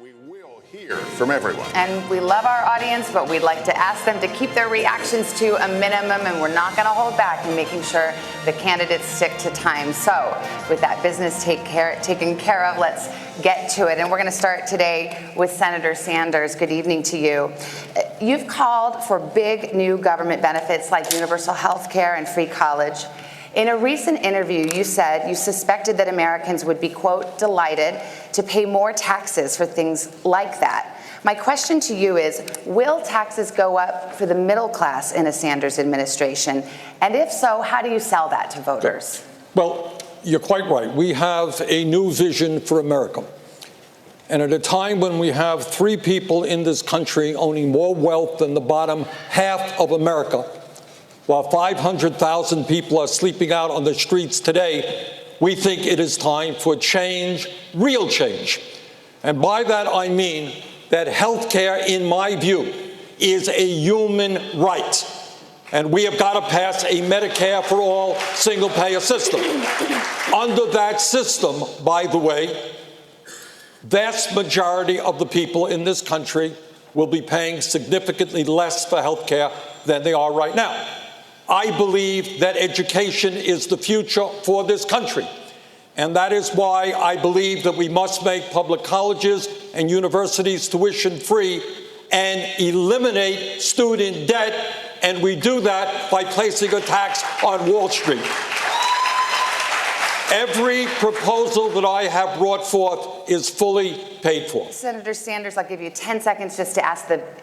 We will hear from everyone. And we love our audience, but we'd like to ask them to keep their reactions to a minimum, and we're not going to hold back in making sure the candidates stick to time. So with that business taken care of, let's get to it. And we're going to start today with Senator Sanders. Good evening to you. You've called for big new government benefits like universal health care and free college. In a recent interview, you said you suspected that Americans would be, quote, delighted to pay more taxes for things like that. My question to you is, will taxes go up for the middle class in a Sanders administration? And if so, how do you sell that to voters? Well, you're quite right. We have a new vision for America. And at a time when we have 3 people in this country owning more wealth than the bottom half of America, while 500,000 people are sleeping out on the streets today, we think it is time for change, real change. And by that I mean that health care, in my view, is a human right. And we have got to pass a Medicare for all single-payer system. Under that system, by the way, vast majority of the people in this country will be paying significantly less for health care than they are right now. I believe that education is the future for this country. And that is why I believe that we must make public colleges and universities tuition free and eliminate student debt. And we do that by placing a tax on Wall Street. Every proposal that I have brought forth is fully paid for. Senator Sanders, I'll give you 10 seconds just to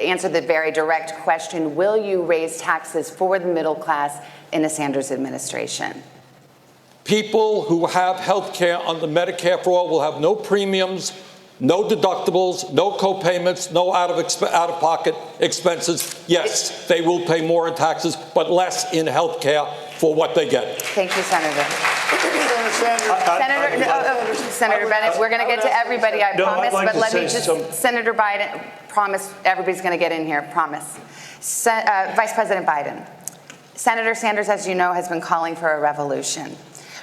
answer the very direct question. Will you raise taxes for the middle class in the Sanders administration? People who have health care under Medicare for all will have no premiums, no deductibles, no co-payments, no out-of-pocket expenses. Yes, they will pay more in taxes, but less in health care for what they get. Thank you, Senator. Senator Bennett, we're going to get to everybody, I promise, but let me just, Senator Biden, promise everybody's going to get in here, promise. Vice President Biden, Senator Sanders, as you know, has been calling for a revolution.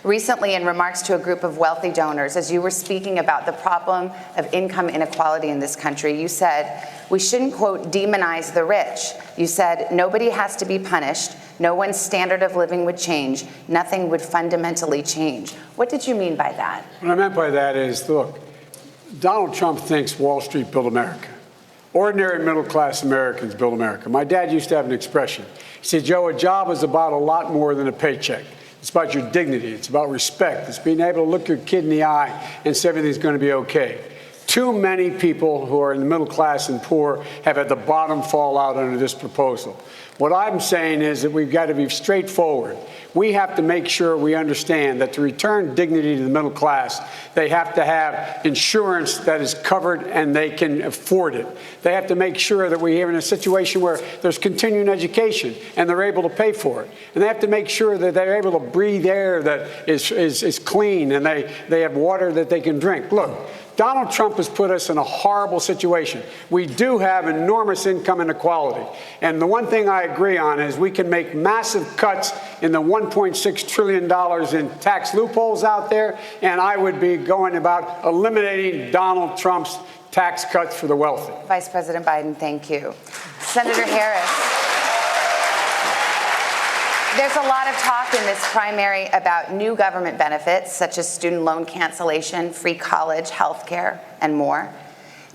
Recently, in remarks to a group of wealthy donors, as you were speaking about the problem of income inequality in this country, you said, we shouldn't, quote, demonize the rich. You said, nobody has to be punished. No one's standard of living would change. Nothing would fundamentally change. What did you mean by that? What I meant by that is, look, Donald Trump thinks Wall Street built America. Ordinary middle-class Americans build America. My dad used to have an expression. He said, Joe, a job is about a lot more than a paycheck. It's about your dignity. It's about respect. It's being able to look your kid in the eye and say everything's going to be okay. Too many people who are in the middle class and poor have had the bottom fall out under this proposal. What I'm saying is that we've got to be straightforward. We have to make sure we understand that to return dignity to the middle class, they have to have insurance that is covered and they can afford it. They have to make sure that we're in a situation where there's continuing education and they're able to pay for it. And they have to make sure that they're able to breathe air that is clean and they have water that they can drink. Look, Donald Trump has put us in a horrible situation. We do have enormous income inequality. And the one thing I agree on is we can make massive cuts in the $1.6 trillion in tax loopholes out there. And I would be going about eliminating Donald Trump's tax cuts for the wealthy. Vice President Biden, thank you. Senator Harris. There's a lot of talk in this primary about new government benefits, such as student loan cancellation, free college, health care, and more.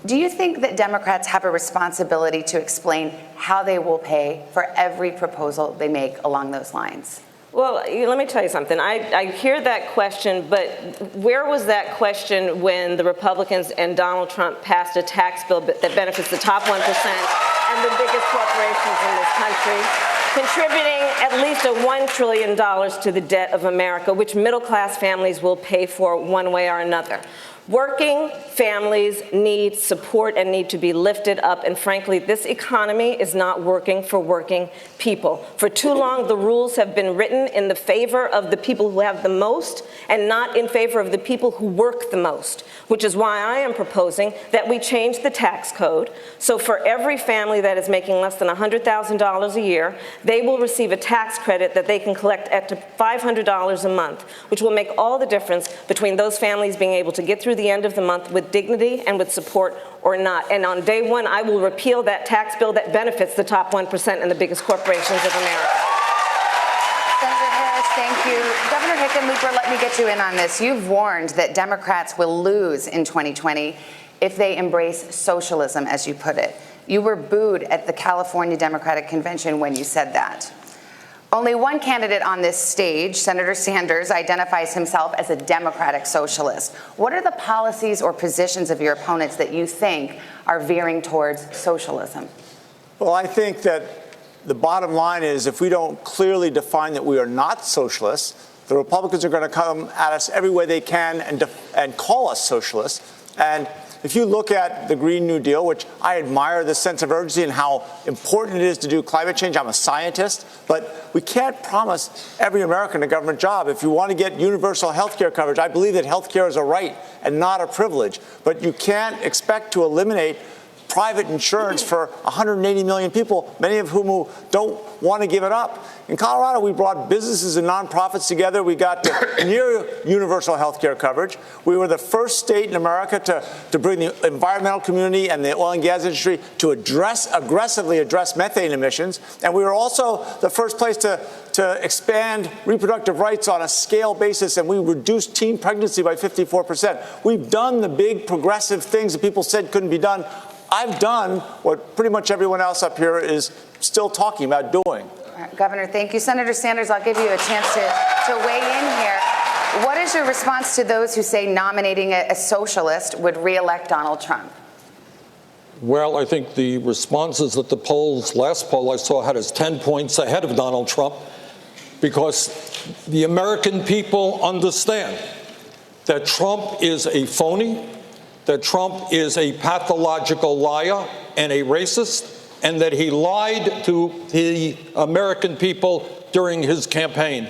Do you think that Democrats have a responsibility to explain how they will pay for every proposal they make along those lines? Well, let me tell you something. I hear that question, but where was that question when the Republicans and Donald Trump passed a tax bill that benefits the top 1% and the biggest corporations in this country, contributing at least $1 trillion to the debt of America, which middle-class families will pay for one way or another? Working families need support and need to be lifted up. And frankly, this economy is not working for working people. For too long, the rules have been written in the favor of the people who have the most and not in favor of the people who work the most, which is why I am proposing that we change the tax code. So for every family that is making less than $100,000 a year, they will receive a tax credit that they can collect up to $500 a month, which will make all the difference between those families being able to get through through the end of the month with dignity and with support or not. And on day one, I will repeal that tax bill that benefits the top 1% and the biggest corporations of America. Senator Harris, thank you. Governor Hickenlooper, let me get you in on this. You've warned that Democrats will lose in 2020 if they embrace socialism, as you put it. You were booed at the California Democratic Convention when you said that. Only one candidate on this stage, Senator Sanders, identifies himself as a democratic socialist. What are the policies or positions of your opponents that you think are veering towards socialism? Well, I think that the bottom line is if we don't clearly define that we are not socialists, the Republicans are going to come at us every way they can and call us socialists. And if you look at the Green New Deal, which I admire the sense of urgency and how important it is to do climate change, I'm a scientist, but we can't promise every American a government job. If you want to get universal health care coverage, I believe that health care is a right and not a privilege. But you can't expect to eliminate private insurance for 180 million people, many of whom don't want to give it up. In Colorado, we brought businesses and nonprofits together. We got to near universal health care coverage. We were the first state in America to bring the environmental community and the oil and gas industry to aggressively address methane emissions. And we were also the first place to expand reproductive rights on a scale basis, and we reduced teen pregnancy by 54%. We've done the big progressive things that people said couldn't be done. I've done what pretty much everyone else up here is still talking about doing. Governor, thank you. Senator Sanders, I'll give you a chance to weigh in here. What is your response to those who say nominating a socialist would re-elect Donald Trump? Well, I think the responses at the polls, last poll I saw had us 10 points ahead of Donald Trump, because the American people understand that Trump is a phony, that Trump is a pathological liar and a racist, and that he lied to the American people during his campaign.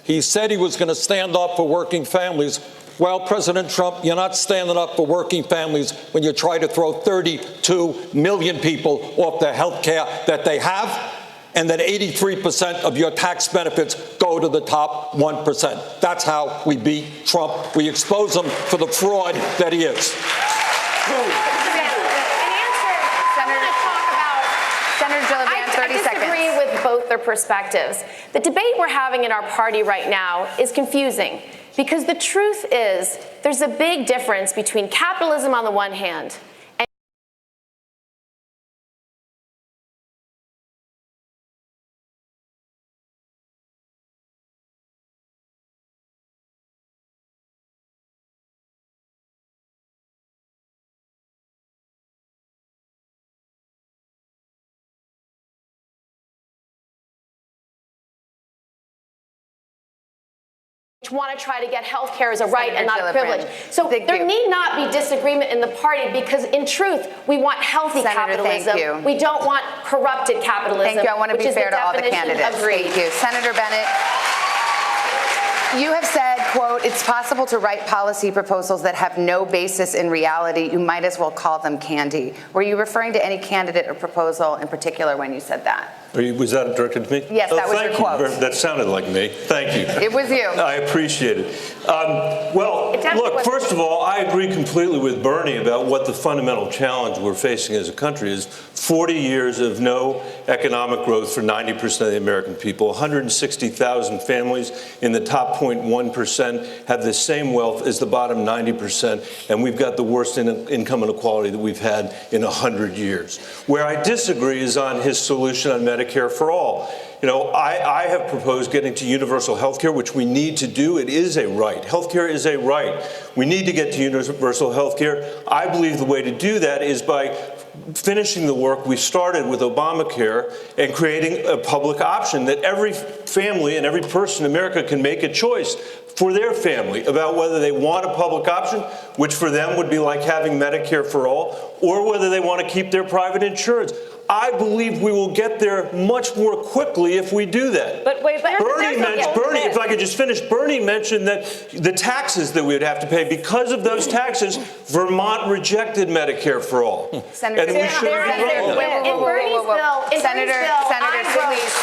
He said he was going to stand up for working families. Well, President Trump, you're not standing up for working families when you try to throw 32 million people off the health care that they have, and that 83% of your tax benefits go to the top 1%. That's how we beat Trump. We expose him for the fraud that he is. Senator Gillibrand, 30 seconds. I disagree with both their perspectives. The debate we're having in our party right now is confusing, because the truth is there's a big difference between capitalism on the one hand want to try to get health care as a right and not a privilege. So there need not be disagreement in the party, because in truth, we want healthy capitalism. We don't want corrupted capitalism. Thank you. I want to be fair to all the candidates. Thank you. Senator Bennett, you have said, quote, it's possible to write policy proposals that have no basis in reality. You might as well call them candy. Were you referring to any candidate or proposal in particular when you said that? Was that directed to me? Yes, that was your quote. That sounded like me. Thank you. It was you. I appreciate it. Well, look, first of all, I agree completely with Bernie about what the fundamental challenge we're facing as a country is. 40 years of no economic growth for 90% of the American people. 160,000 families in the top 0.1% have the same wealth as the bottom 90%, and we've got the worst income inequality that we've had in 100 years. Where I disagree is on his solution on Medicare for all. You know, I have proposed getting to universal health care, which we need to do. It is a right. Health care is a right. We need to get to universal health care. I believe the way to do that is by finishing the work we started with Obamacare and creating a public option that every family and every person in America can make a choice for their family about whether they want a public option, which for them would be like having Medicare for all, or whether they want to keep their private insurance. I believe we will get there much more quickly if we do that. But wait, Bernie, if I could just finish, Bernie mentioned that the taxes that we would have to pay, because of those taxes, Vermont rejected Medicare for all. Senator, in Bernie's bill, Senator, please,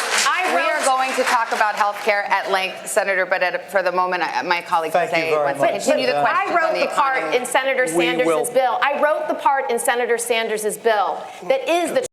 we are going to talk about health care at length, Senator, but for the moment, my colleague Jose wants to continue the question. I wrote the part in Senator Sanders' bill. I wrote the part in Senator Sanders' bill that is the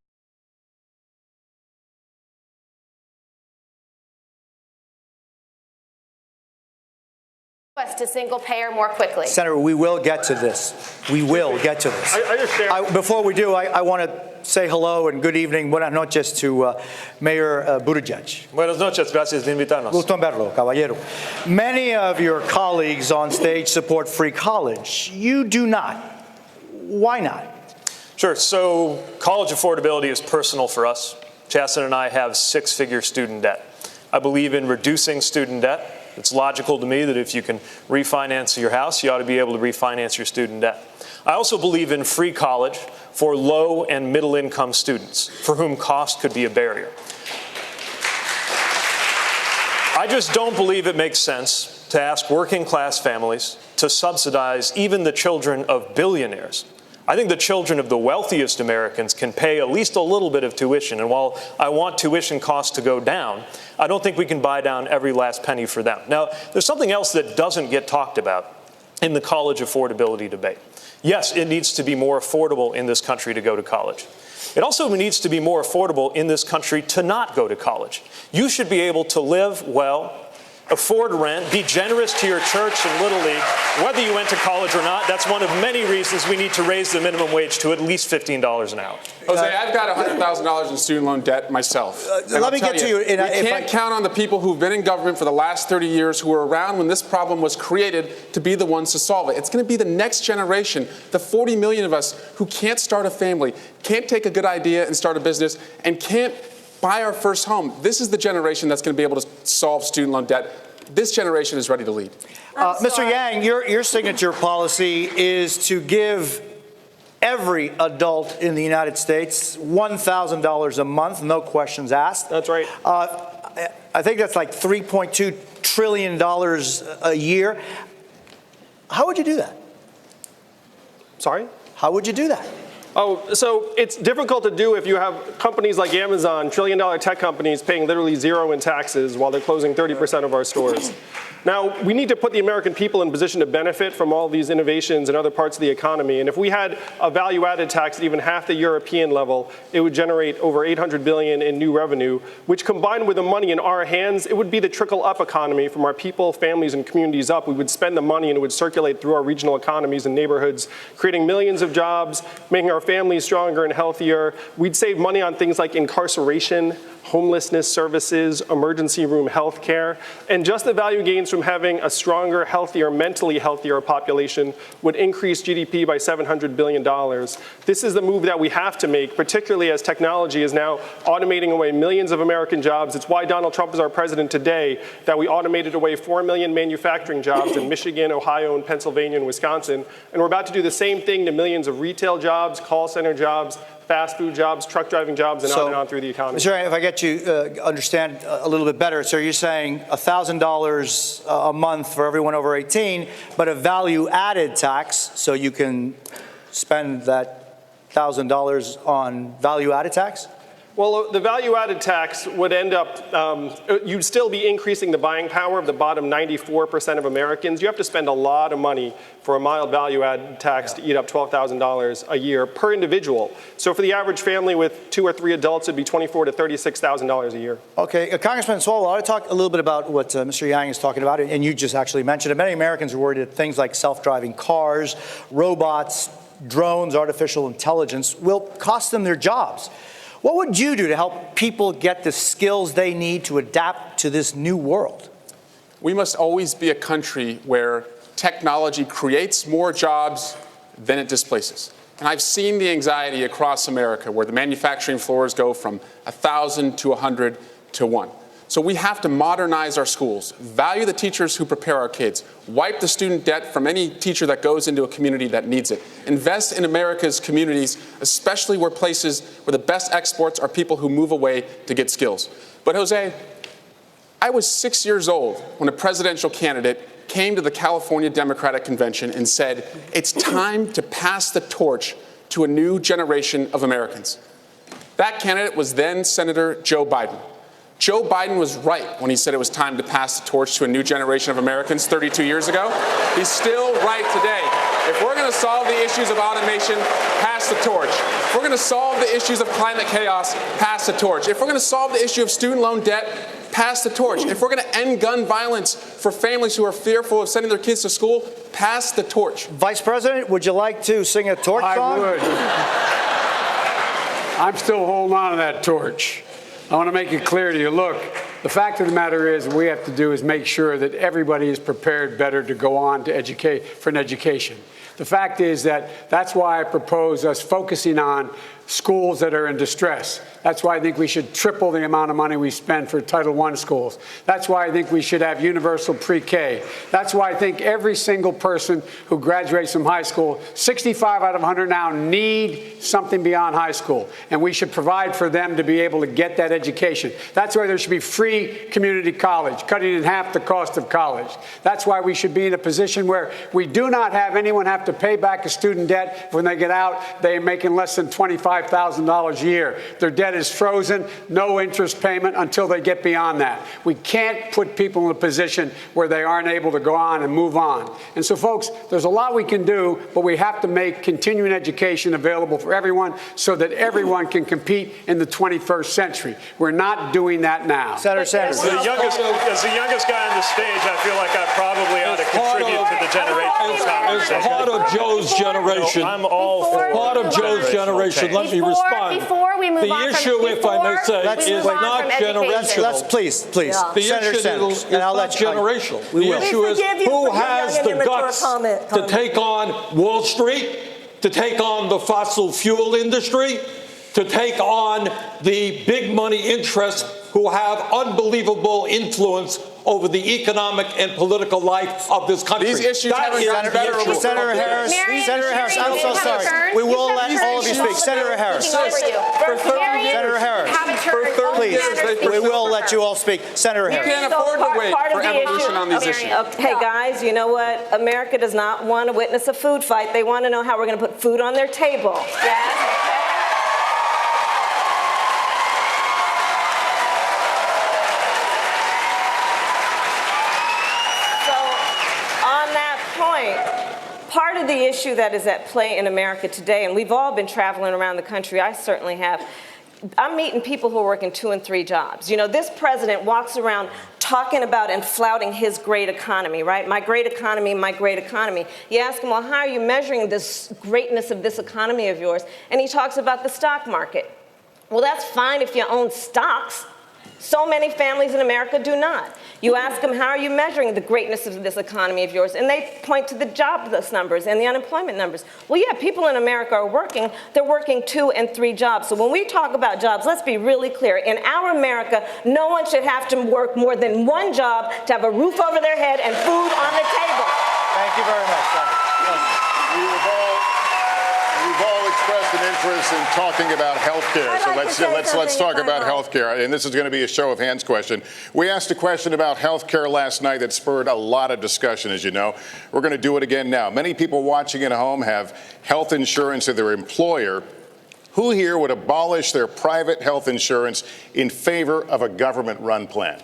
us to single payer more quickly. Senator, we will get to this. We will get to this. I understand. Before we do, I want to say hello and good evening, buenas noches to Mayor Buttigieg. Buenas noches, gracias de invitarnos. Gusto en verlo, caballero. Many of your colleagues on stage support free college. You do not. Why not? Sure. So college affordability is personal for us. Chasten and I have six-figure student debt. I believe in reducing student debt. It's logical to me that if you can refinance your house, you ought to be able to refinance your student debt. I also believe in free college for low and middle income students for whom cost could be a barrier. I just don't believe it makes sense to ask working class families to subsidize even the children of billionaires. I think the children of the wealthiest Americans can pay at least a little bit of tuition. And while I want tuition costs to go down, I don't think we can buy down every last penny for them. Now, there's something else that doesn't get talked about in the college affordability debate. Yes, it needs to be more affordable in this country to go to college. It also needs to be more affordable in this country to not go to college. You should be able to live well, afford rent, be generous to your church and Little League, whether you went to college or not. That's one of many reasons we need to raise the minimum wage to at least $15 an hour. Jose, I've got $100,000 in student loan debt myself. Let me get to you. We can't count on the people who've been in government for the last 30 years who were around when this problem was created to be the ones to solve it. It's going to be the next generation, the 40 million of us who can't start a family, can't take a good idea and start a business, and can't buy our first home. This is the generation that's going to be able to solve student loan debt. This generation is ready to lead. Mr. Yang, your signature policy is to give every adult in the United States $1,000 a month, no questions asked. That's right. I think that's like $3.2 trillion a year. How would you do that? Sorry? How would you do that? Oh, so it's difficult to do if you have companies like Amazon, trillion-dollar tech companies paying literally zero in taxes while they're closing 30% of our stores. Now, we need to put the American people in position to benefit from all these innovations in other parts of the economy. And if we had a value-added tax at even half the European level, it would generate over $800 billion in new revenue, which combined with the money in our hands, it would be the trickle-up economy from our people, families, and communities up. We would spend the money and it would circulate through our regional economies and neighborhoods, creating millions of jobs, making our families stronger and healthier. We'd save money on things like incarceration, homelessness services, emergency room health care, and just the value gains from having a stronger, healthier, mentally healthier population would increase GDP by $700 billion. This is the move that we have to make, particularly as technology is now automating away millions of American jobs. It's why Donald Trump is our president today, that we automated away 4 million manufacturing jobs in Michigan, Ohio, and Pennsylvania, and Wisconsin. And we're about to do the same thing to millions of retail jobs, call center jobs, fast food jobs, truck driving jobs, and on through the economy. Mr. Yang, if I get you understand a little bit better, so you're saying $1,000 a month for everyone over 18, but a value-added tax, so you can spend that $1,000 on value-added tax? Well, the value-added tax would end up, you'd still be increasing the buying power of the bottom 94% of Americans. You have to spend a lot of money for a mild value-added tax to eat up $12,000 a year per individual. So for the average family with 2 or 3 adults, it'd be $24,000 to $36,000 a year. Okay, Congressman Swalwell, I want to talk a little bit about what Mr. Yang is talking about, and you just actually mentioned it. Many Americans are worried that things like self-driving cars, robots, drones, artificial intelligence will cost them their jobs. What would you do to help people get the skills they need to adapt to this new world? We must always be a country where technology creates more jobs than it displaces. And I've seen the anxiety across America where the manufacturing floors go from 1,000 to 100 to 1. So we have to modernize our schools, value the teachers who prepare our kids, wipe the student debt from any teacher that goes into a community that needs it, invest in America's communities, especially where the best exports are people who move away to get skills. But Jose, I was 6 years old when a presidential candidate came to the California Democratic Convention and said, it's time to pass the torch to a new generation of Americans. That candidate was then Senator Joe Biden. Joe Biden was right when he said it was time to pass the torch to a new generation of Americans 32 years ago. He's still right today. If we're going to solve the issues of automation, pass the torch. If we're going to solve the issues of climate chaos, pass the torch. If we're going to solve the issue of student loan debt, pass the torch. If we're going to end gun violence for families who are fearful of sending their kids to school, pass the torch. Vice President, would you like to sing a torch song? I would. I'm still holding on to that torch. I want to make it clear to you, look, the fact of the matter is what we have to do is make sure that everybody is prepared better to go on to educate for an education. The fact is that's why I propose us focusing on schools that are in distress. That's why I think we should triple the amount of money we spend for Title I schools. That's why I think we should have universal pre-K. That's why I think every single person who graduates from high school, 65 out of 100 now, need something beyond high school. And we should provide for them to be able to get that education. That's why there should be free community college, cutting in half the cost of college. That's why we should be in a position where we do not have anyone have to pay back a student debt when they get out. They are making less than $25,000 a year. Their debt is frozen, no interest payment until they get beyond that. We can't put people in a position where they aren't able to go on and move on. And so, folks, there's a lot we can do, but we have to make continuing education available for everyone so that everyone can compete in the 21st century. We're not doing that now. Senator Sanders. As the youngest guy on the stage, I feel like I probably ought to contribute to the generational conversation. As part of Joe's generation, I'm all for part of Joe's generation, let me respond. Before we move the on issue, if I may say, is not generational. Let's please. The Senator issue Sanders, is not generational. The issue is who has the guts to take on Wall Street, to take on the fossil fuel industry, to take on the big money interests who have unbelievable influence over the economic and political life of this country. These issues haven't gotten better over Senator Harris, I'm so sorry. We will let all of you speak. Senator Harris. Senator Harris. Please, we will let you all speak. Senator Harris. We can't afford to wait for evolution on these issues. Hey, guys, you know what? America does not want to witness a food fight. They want to know how we're going to put food on their table. Yes? Part of the issue that is at play in America today, and we've all been traveling around the country, I certainly have, I'm meeting people who are working 2 and 3 jobs. You know, this president walks around talking about and flouting his great economy, right? My great economy, my great economy. You ask him, well, how are you measuring this greatness of this economy of yours? And he talks about the stock market. Well, that's fine if you own stocks. So many families in America do not. You ask them, how are you measuring the greatness of this economy of yours? And they point to the jobless numbers and the unemployment numbers. Well, yeah, people in America are working. They're working 2 and 3 jobs. So when we talk about jobs, let's be really clear. In our America, no one should have to work more than 1 job to have a roof over their head and food on the table. Thank you very much, Senator. We've all expressed an interest in talking about health care. So let's talk about health care. And this is going to be a show of hands question. We asked a question about health care last night that spurred a lot of discussion, as you know. We're going to do it again now. Many people watching at home have health insurance of their employer. Who here would abolish their private health insurance in favor of a government-run plan?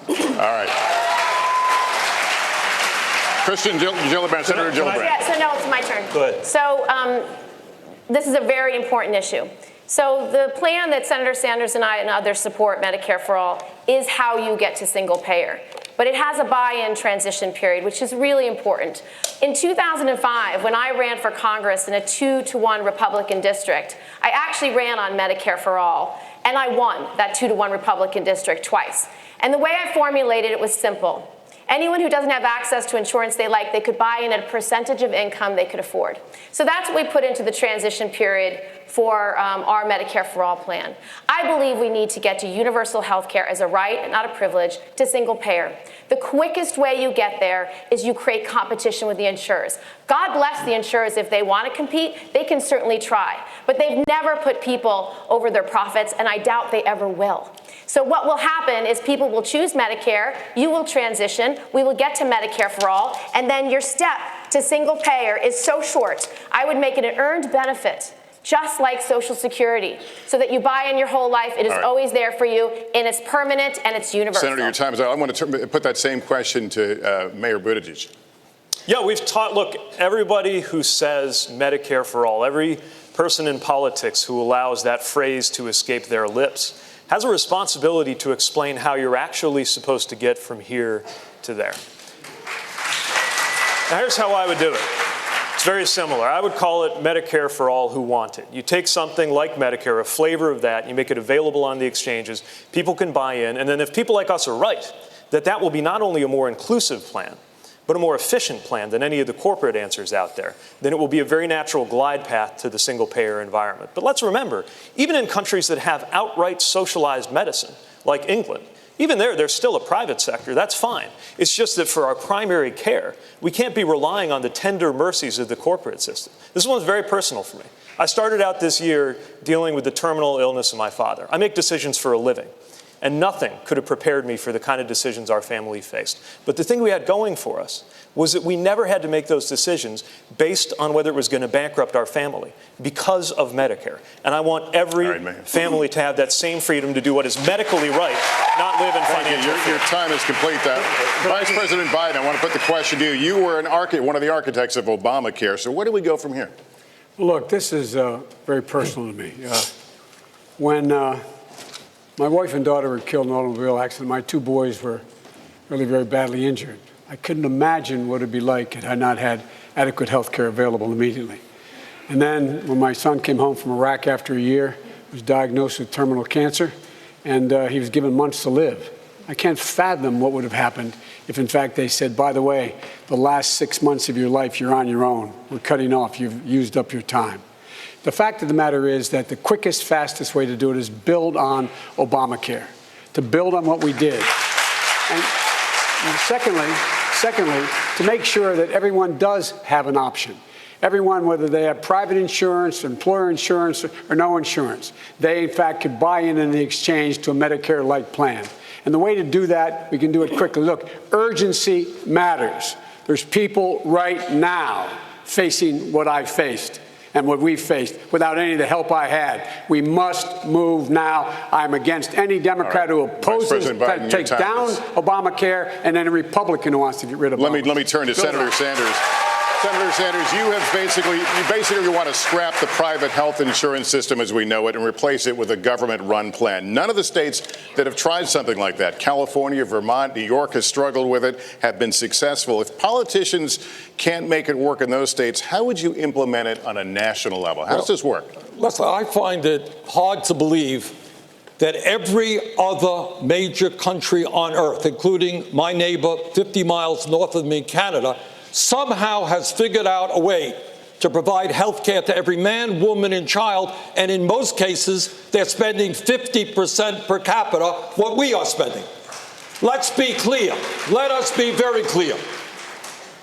All right. Kirsten Gillibrand, Senator Gillibrand. Yeah, so no, it's my turn. Go ahead. So this is a very important issue. So the plan that Senator Sanders and I and others support, Medicare for All, is how you get to single payer. But it has a buy-in transition period, which is really important. In 2005, when I ran for Congress in a 2-to-1 Republican district, I actually ran on Medicare for All, and I won that 2-to-1 Republican district twice. And the way I formulated it was simple. Anyone who doesn't have access to insurance they like, they could buy in at a percentage of income they could afford. So that's what we put into the transition period for our Medicare for All plan. I believe we need to get to universal health care as a right and not a privilege to single payer. The quickest way you get there is you create competition with the insurers. God bless the insurers. If they want to compete, they can certainly try. But they've never put people over their profits, and I doubt they ever will. So what will happen is people will choose Medicare, you will transition, we will get to Medicare for All, and then your step to single payer is so short. I would make it an earned benefit. just like Social Security, so that you buy in your whole life. It is always there for you, and it's permanent and it's universal. Senator, your time is up. I want to put that same question to Mayor Buttigieg. Yeah, we've taught, look, everybody who says Medicare for all, every person in politics who allows that phrase to escape their lips has a responsibility to explain how you're actually supposed to get from here to there. Now, here's how I would do it. It's very similar. I would call it Medicare for all who want it. You take something like Medicare, a flavor of that, you make it available on the exchanges, people can buy in, and then if people like us are right, that will be not only a more inclusive plan, but a more efficient plan than any of the corporate answers out there, then it will be a very natural glide path to the single-payer environment. But let's remember, even in countries that have outright socialized medicine, like England, even there's still a private sector. That's fine. It's just that for our primary care, we can't be relying on the tender mercies of the corporate system. This one's very personal for me. I started out this year dealing with the terminal illness of my father. I make decisions for a living. And nothing could have prepared me for the kind of decisions our family faced. But the thing we had going for us was that we never had to make those decisions based on whether it was going to bankrupt our family because of Medicare. And I want every family to have that same freedom to do what is medically right, not live in financial fear. Your time is complete. Vice President Biden, I want to put the question to you. You were one of the architects of Obamacare. So where do we go from here? Look, this is very personal to me. When my wife and daughter were killed in an automobile accident, my two boys were really very badly injured. I couldn't imagine what it'd be like had I not had adequate health care available immediately. And then when my son came home from Iraq after a year, was diagnosed with terminal cancer, and he was given months to live. I can't fathom what would have happened if, in fact, they said, by the way, the last 6 months of your life, you're on your own. We're cutting off. You've used up your time. The fact of the matter is that the quickest, fastest way to do it is build on Obamacare, to build on what we did. And secondly, to make sure that everyone does have an option. Everyone, whether they have private insurance, employer insurance, or no insurance, they, in fact, could buy in the exchange to a Medicare-like plan. And the way to do that, we can do it quickly. Look, urgency matters. There's people right now facing what I faced and what we faced without any of the help I had. We must move now. I'm against any Democrat who opposes, takes down Obamacare, and any Republican who wants to get rid of Obamacare. Let me turn to Senator Sanders. Senator Sanders, you basically want to scrap the private health insurance system as we know it and replace it with a government-run plan. None of the states that have tried something like that, California, Vermont, New York, has struggled with it, have been successful. If politicians can't make it work in those states, how would you implement it on a national level? How does this work? Listen, I find it hard to believe that every other major country on earth, including my neighbor 50 miles north of me, Canada, somehow has figured out a way to provide health care to every man, woman, and child, and in most cases, they're spending 50% per capita what we are spending. Let's be clear. Let us be very clear.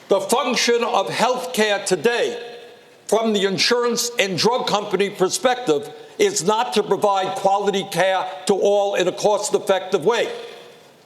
The function of health care today, from the insurance and drug company perspective, is not to provide quality care to all in a cost-effective way.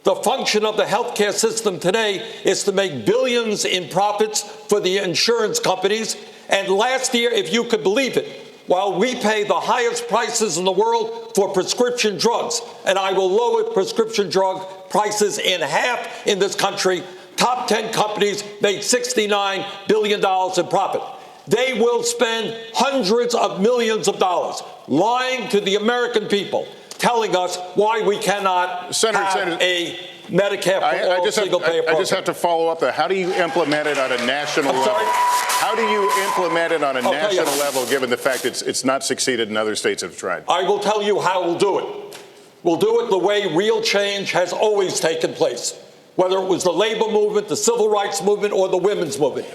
The function of the healthcare system today is to make billions in profits for the insurance companies. And last year, if you could believe it, while we pay the highest prices in the world for prescription drugs, and I will lower prescription drug prices in half in this country, top 10 companies made $69 billion in profit. They will spend hundreds of millions of dollars lying to the American people, telling us why we cannot have a Medicare for all single-payer program. I just have to follow up there. How do you implement it on a national level? How do you implement it on a national level, given the fact it's not succeeded and other states have tried? I will tell you how we'll do it. We'll do it the way real change has always taken place, whether it was the labor movement, the civil rights movement, or the women's movement.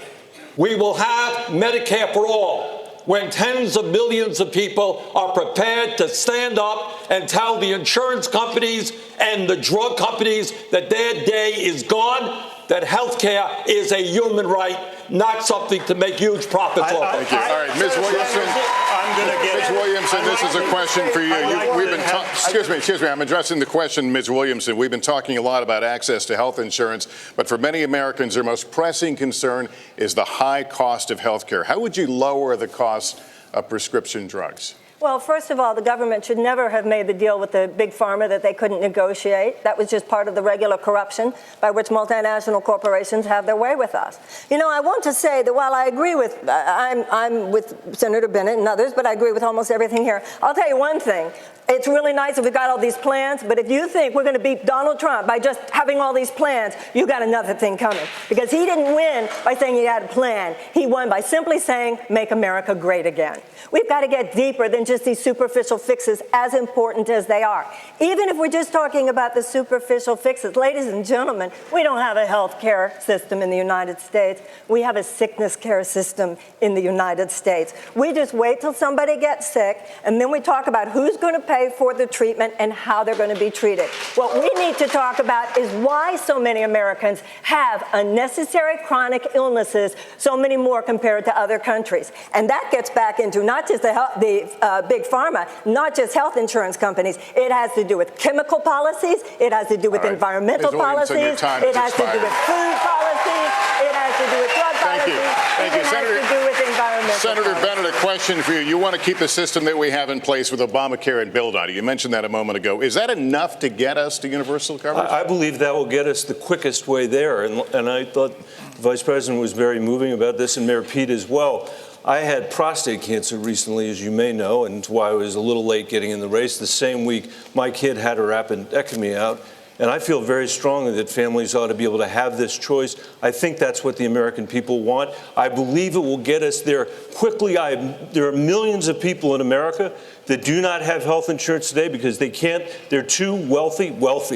We will have Medicare for all, when tens of millions of people are prepared to stand up and tell the insurance companies and the drug companies that their day is gone, that health care is a human right, not something to make huge profits off of. Thank you. All right, Ms. Williamson. Ms. Williamson, this is a question for you. Excuse me. I'm addressing the question, Ms. Williamson. We've been talking a lot about access to health insurance, but for many Americans, their most pressing concern is the high cost of health care. How would you lower the cost of prescription drugs? Well, first of all, the government should never have made the deal with the big pharma that they couldn't negotiate. That was just part of the regular corruption by which multinational corporations have their way with us. You know, I want to say that while I agree with, I'm with Senator Bennett and others, but I agree with almost everything here. I'll tell you one thing. It's really nice if we got all these plans, but if you think we're going to beat Donald Trump by just having all these plans, you got another thing coming. Because he didn't win by saying he had a plan. He won by simply saying, make America great again. We've got to get deeper than just these superficial fixes, as important as they are. Even if we're just talking about the superficial fixes, ladies and gentlemen, we don't have a health care system in the United States. We have a sickness care system in the United States. We just wait till somebody gets sick, and then we talk about who's going to pay for the treatment and how they're going to be treated. What we need to talk about is why so many Americans have unnecessary chronic illnesses, so many more compared to other countries. And that gets back into not just the big pharma, not just health insurance companies. It has to do with chemical policies. It has to do with environmental policies. It has to do with food policies. It has to do with drug policies. Thank you. It has to do with environmental Senator policies. Bennett, a question for you. You want to keep the system that we have in place with Obamacare and build on it. You mentioned that a moment ago. Is that enough to get us to universal coverage? I believe that will get us the quickest way there. And I thought the Vice President was very moving about this, and Mayor Pete as well. I had prostate cancer recently, as you may know, and it's why I was a little late getting in the race. The same week, my kid had her appendectomy out. And I feel very strongly that families ought to be able to have this choice. I think that's what the American people want. I believe it will get us there quickly. There are millions of people in America that do not have health insurance today because they can't. They're too wealthy.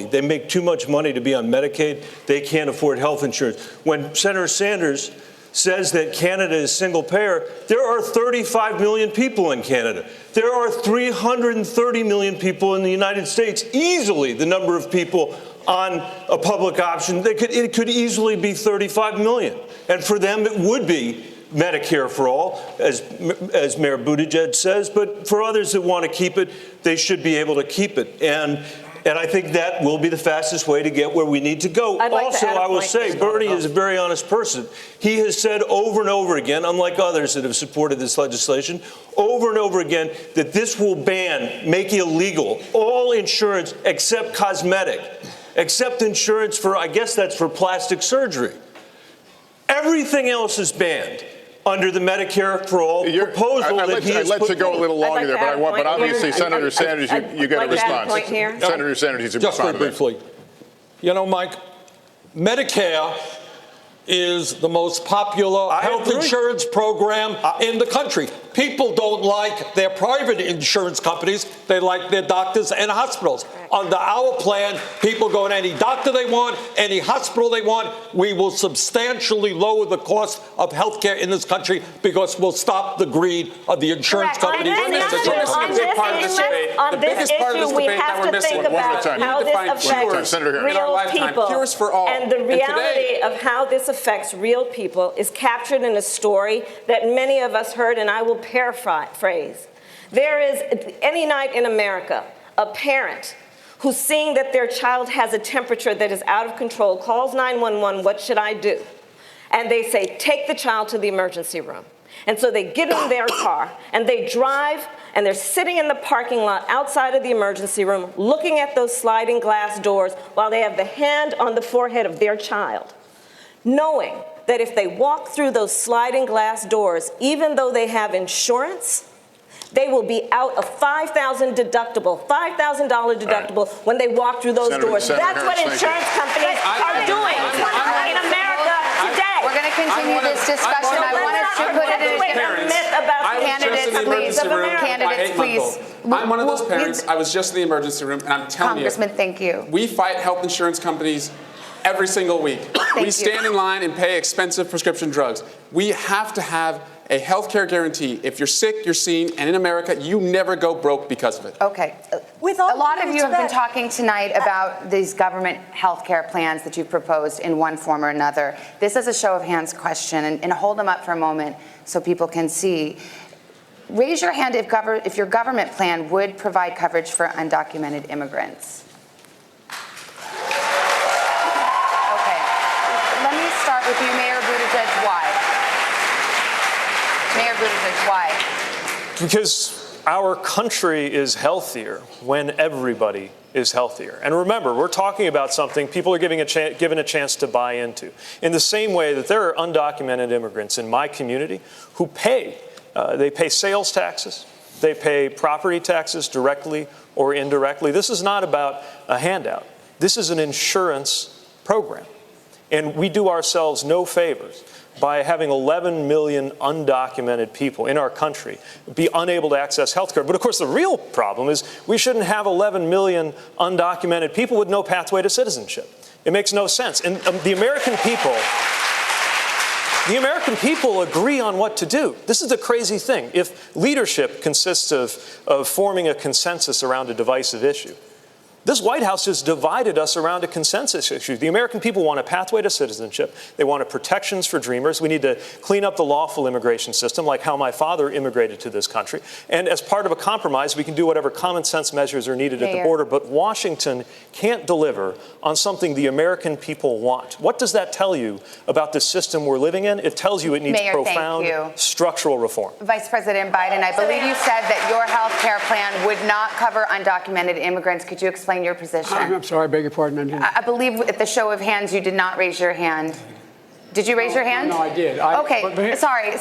They make too much money to be on Medicaid. They can't afford health insurance. When Senator Sanders says that Canada is single payer, there are 35 million people in Canada. There are 330 million people in the United States, easily the number of people on a public option. It could easily be 35 million. And for them, it would be Medicare for all, as Mayor Buttigieg says. But for others that want to keep it, they should be able to keep it. And I think that will be the fastest way to get where we need to go. Also, I will say, Bernie is a very honest person. He has said over and over again, unlike others that have supported this legislation, over and over again, that this will make illegal all insurance except cosmetic, except insurance for, I guess that's for plastic surgery. Everything else is banned under the Medicare for all proposal that he has put forward. I'd let you go a little longer there, but obviously, Senator Sanders, you get a response. Senator Sanders, you just very briefly. You know, Mike, Medicare is the most popular health insurance program in the country. People don't like their private insurance companies. They like their doctors and hospitals. Under our plan, people go to any doctor they want, any hospital they want. We will substantially lower the cost of health care in this country because we'll stop the greed of the insurance companies. On this issue, we have to think about how this affects real people. And the reality of how this affects real people is captured in a story that many of us heard, and I will paraphrase. There is, any night in America, a parent who's seeing that their child has a temperature that is out of control, calls 911, what should I do? And they say, take the child to the emergency room. And so they get in their car and they drive, and they're sitting in the parking lot outside of the emergency room looking at those sliding glass doors while they have the hand on the forehead of their child, knowing that if they walk through those sliding glass doors, even though they have insurance, they will be out a $5,000 deductible when they walk through those doors. That's what insurance companies are doing in America today. We're going to continue this discussion. I wanted to put it in a myth about candidates, please. I'm one of those parents. I was just in the emergency room, and I'm telling Congressman, thank you. We fight health insurance companies every single week. We stand in line and pay expensive prescription drugs. We have to have a health care guarantee. If you're sick, you're seen, and in America, you never go broke because of it. Okay. A lot of you have been talking tonight about these government health care plans that you've proposed in one form or another. This is a show of hands question, and hold them up for a moment so people can see. Raise your hand if your government plan would provide coverage for undocumented immigrants. Let me start with you, Mayor Buttigieg. Why? Mayor Buttigieg, why? Because our country is healthier when everybody is healthier. And remember, we're talking about something people are given a chance to buy into. In the same way that there are undocumented immigrants in my community who they pay sales taxes, they pay property taxes directly or indirectly. This is not about a handout. This is an insurance program. And we do ourselves no favors by having 11 million undocumented people in our country be unable to access health care. But of course, the real problem is we shouldn't have 11 million undocumented people with no pathway to citizenship. It makes no sense. And the American people agree on what to do. This is the crazy thing. If leadership consists of forming a consensus around a divisive issue, this White House has divided us around a consensus issue. The American people want a pathway to citizenship. They want protections for dreamers. We need to clean up the lawful immigration system, like how my father immigrated to this country. And as part of a compromise, we can do whatever common sense measures are needed at the border. But Washington can't deliver on something the American people want. What does that tell you about the system we're living in? It tells you it needs profound structural reform. Vice President Biden, I believe you said that your health care plan would not cover undocumented immigrants. Could you explain your position? I'm sorry, I beg your pardon. I believe at the show of hands, you did not raise your hand. Did you raise your hand? No, I did. Okay, sorry.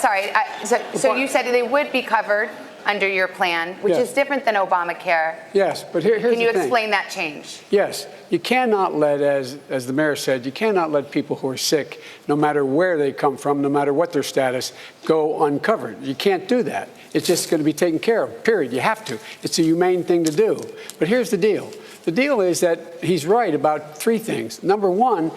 So you said they would be covered under your plan, which is different than Obamacare. Yes, but here's the thing. Can you explain that change? Yes. You cannot let, as the mayor said, you cannot let people who are sick, no matter where they come from, no matter what their status, go uncovered. You can't do that. It's just going to be taken care of, period. You have to. It's a humane thing to do. But here's the deal. The deal is that he's right about three things. Number one,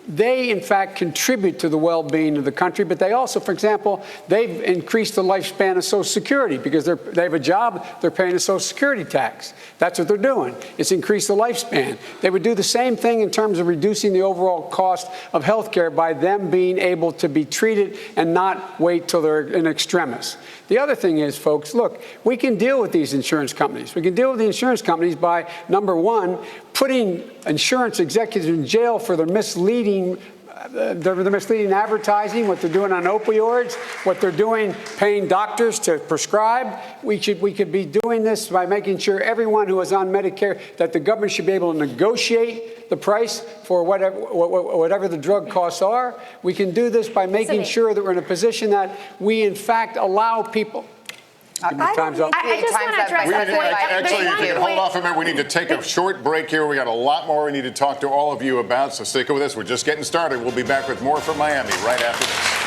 they, in fact, contribute to the well-being of the country, but they also, for example, they've increased the lifespan of Social Security because they have a job, they're paying a Social Security tax. That's what they're doing. It's increased the lifespan. They would do the same thing in terms of reducing the overall cost of health care by them being able to be treated and not wait till they're in extremis. The other thing is, folks, look, we can deal with these insurance companies. We can deal with the insurance companies by, number one, putting insurance executives in jail for their misleading advertising, what they're doing on opioids, what they're doing paying doctors to prescribe. We could be doing this by making sure everyone who is on Medicare, that the government should be able to negotiate the price for whatever the drug costs are. We can do this by making sure that we're in a position that we, in fact, allow people. Time's up. I just want to address that point. Actually, if you can hold off a minute, we need to take a short break here. We got a lot more we need to talk to all of you about, so stick with us. We're just getting started. We'll be back with more from Miami right after this.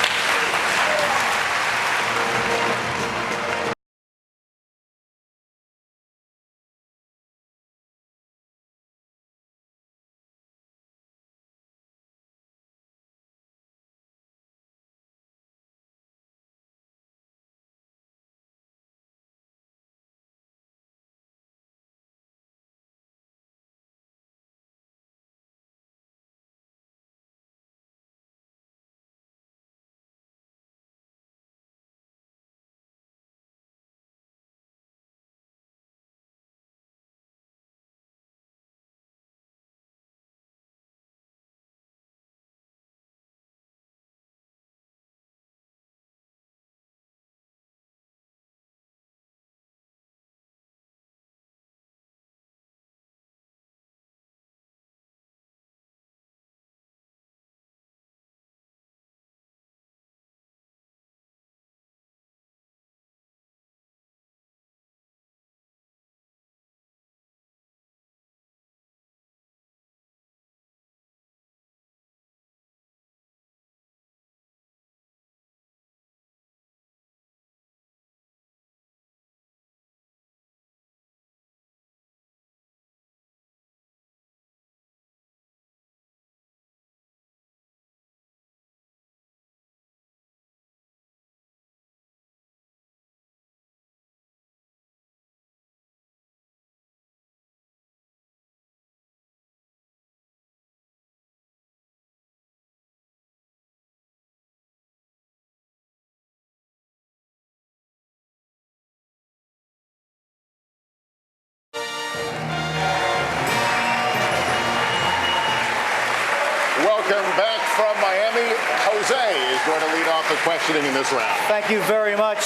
Welcome back from Miami. Jose is going to lead off the questioning in this round. Thank you very much.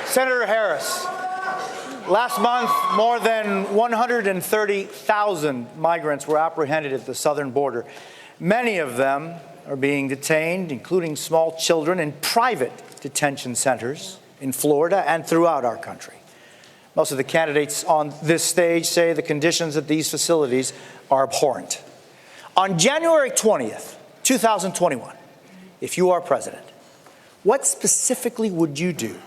Senator Harris, last month, more than 130,000 migrants were apprehended at the southern border. Many of them are being detained, including small children, in private detention centers in Florida and throughout our country. Most of the candidates on this stage say the conditions at these facilities are abhorrent. On January 20th, 2021, if you are president, what specifically would you do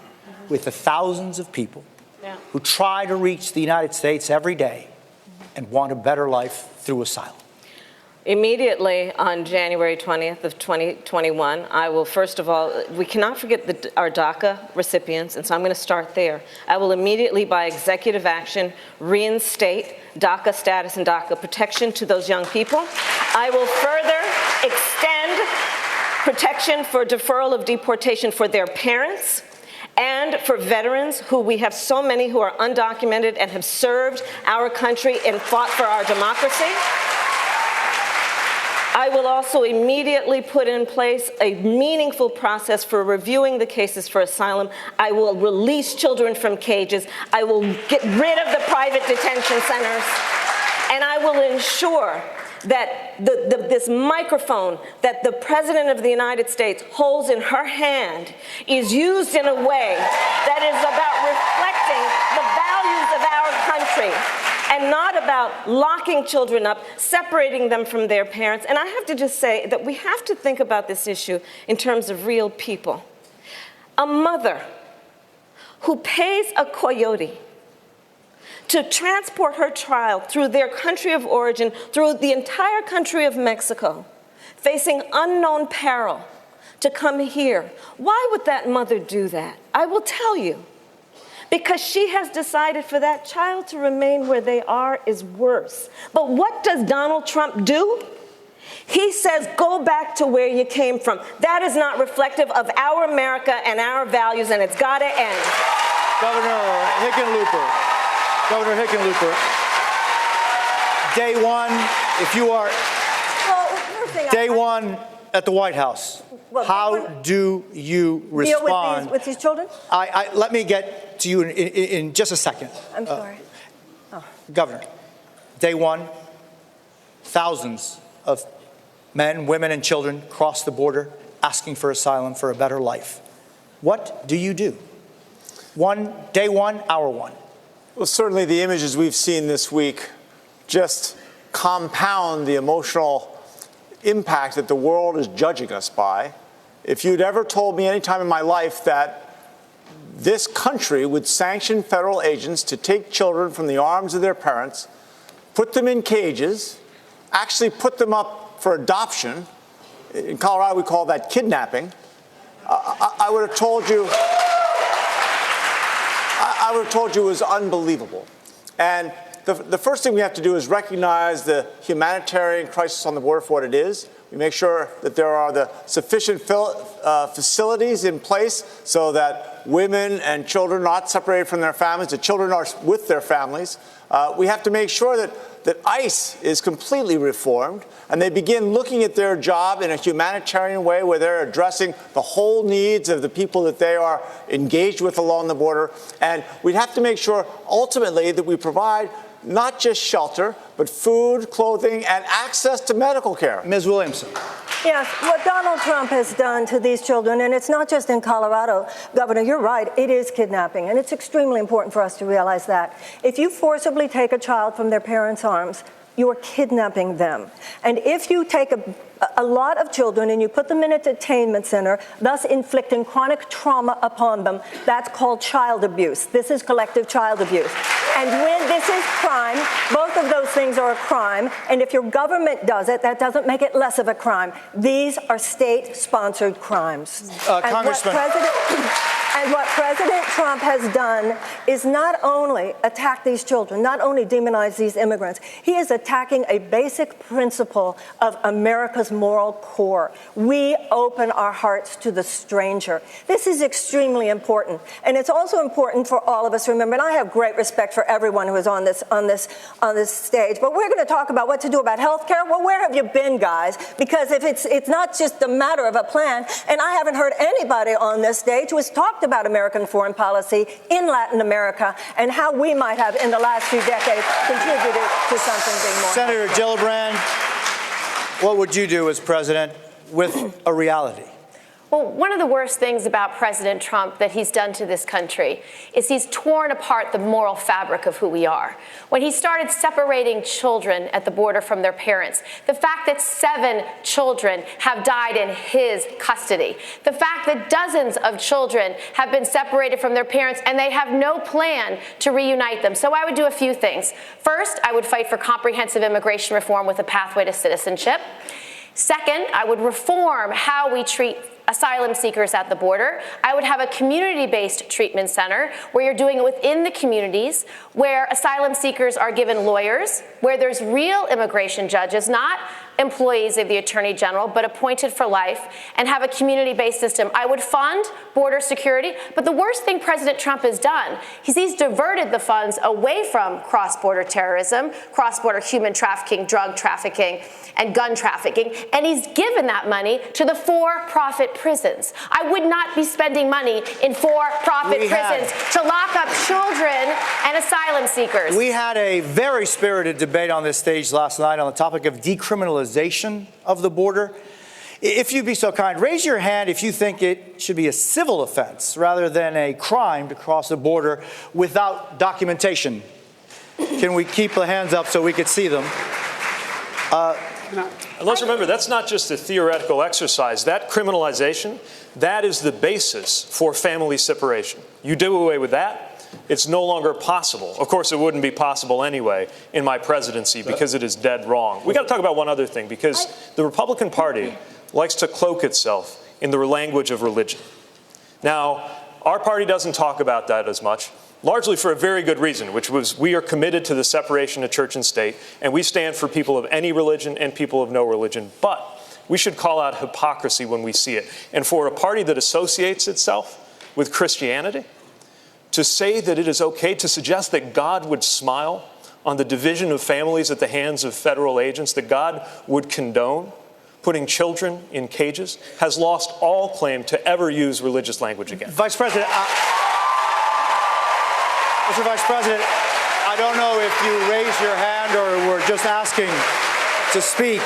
with the thousands of people who try to reach the United States every day and want a better life through asylum? Immediately on January 20th of 2021, I will, first of all, we cannot forget our DACA recipients, and so I'm going to start there. I will immediately, by executive action, reinstate DACA status and DACA protection to those young people. I will further extend protection for deferral of deportation for their parents and for veterans, who we have so many who are undocumented and have served our country and fought for our democracy. I will also immediately put in place a meaningful process for reviewing the cases for asylum. I will release children from cages. I will get rid of the private detention centers. And I will ensure that this microphone that the President of the United States holds in her hand is used in a way that is about reflecting the values of our country, and not about locking children up, separating them from their parents. And I have to just say that we have to think about this issue in terms of real people. A mother who pays a coyote to transport her child through their country of origin, through the entire country of Mexico, facing unknown peril to come here. Why would that mother do that? I will tell you. Because she has decided for that child to remain where they are is worse. But what does Donald Trump do? He says, go back to where you came from. That is not reflective of our America and our values, and it's got to end. Governor Hickenlooper, day one, if you are, day one at the White House, how do you respond? Deal with these children? Let me get to you in just a second. I'm sorry. Governor, day one, thousands of men, women, and children cross the border asking for asylum for a better life. What do you do? Day one, hour one. Well, certainly the images we've seen this week just compound the emotional impact that the world is judging us by. If you'd ever told me any time in my life that this country would sanction federal agents to take children from the arms of their parents, put them in cages, actually put them up for adoption, in Colorado we call that kidnapping, I would have told you it was unbelievable. And the first thing we have to do is recognize the humanitarian crisis on the border for what it is. We make sure that there are the sufficient facilities in place so that women and children are not separated from their families, the children are with their families. We have to make sure that ICE is completely reformed and they begin looking at their job in a humanitarian way where they're addressing the whole needs of the people that they are engaged with along the border. And we have to make sure ultimately that we provide not just shelter, but food, clothing, and access to medical care. Ms. Williamson. Yes, what Donald Trump has done to these children, and it's not just in Colorado, Governor, you're right, it is kidnapping, and it's extremely important for us to realize that. If you forcibly take a child from their parents' arms, you are kidnapping them. And if you take a lot of children and you put them in a detainment center, thus inflicting chronic trauma upon them, that's called child abuse. This is collective child abuse. And when this is crime, both of those things are a crime. And if your government does it, that doesn't make it less of a crime. These are state-sponsored crimes. Congressman. And what President Trump has done is not only attack these children, not only demonize these immigrants, he is attacking a basic principle of America's America's moral core. We open our hearts to the stranger. This is extremely important. And it's also important for all of us to remember, and I have great respect for everyone who is on this stage, but we're going to talk about what to do about health care. Well, where have you been, guys? Because if it's not just a matter of a plan, and I haven't heard anybody on this stage who has talked about American foreign policy in Latin America and how we might have, in the last few decades, contributed to something being more. Senator Gillibrand, what would you do as president with a reality? Well, one of the worst things about President Trump that he's done to this country is he's torn apart the moral fabric of who we are. When he started separating children at the border from their parents, the fact that 7 children have died in his custody, the fact that dozens of children have been separated from their parents and they have no plan to reunite them. So I would do a few things. First, I would fight for comprehensive immigration reform with a pathway to citizenship. Second, I would reform how we treat asylum seekers at the border. I would have a community-based treatment center where you're doing it within the communities, where asylum seekers are given lawyers, where there's real immigration judges, not employees of the Attorney General, but appointed for life, and have a community-based system. I would fund border security, but the worst thing President Trump has done is he's diverted the funds away from cross-border terrorism, cross-border human trafficking, drug trafficking, and gun trafficking, and he's given that money to the for-profit prisons. I would not be spending money in for-profit prisons to lock up children and asylum seekers. We had a very spirited debate on this stage last night on the topic of decriminalization of the border. If you'd be so kind, raise your hand if you think it should be a civil offense rather than a crime to cross the border without documentation. Can we keep the hands up so we could see them? And let's remember, that's not just a theoretical exercise. That criminalization, that is the basis for family separation. You do away with that, it's no longer possible. Of course, it wouldn't be possible anyway in my presidency because it is dead wrong. We got to talk about one other thing, because the Republican Party likes to cloak itself in the language of religion. Now, our party doesn't talk about that as much, largely for a very good reason, which was we are committed to the separation of church and state, and we stand for people of any religion and people of no religion. But we should call out hypocrisy when we see it. And for a party that associates itself with Christianity, to say that it is okay to suggest that God would smile on the division of families at the hands of federal agents, that God would condone putting children in cages, has lost all claim to ever use religious language again. Vice President, Mr. Vice President, I don't know if you raised your hand or were just asking to speak.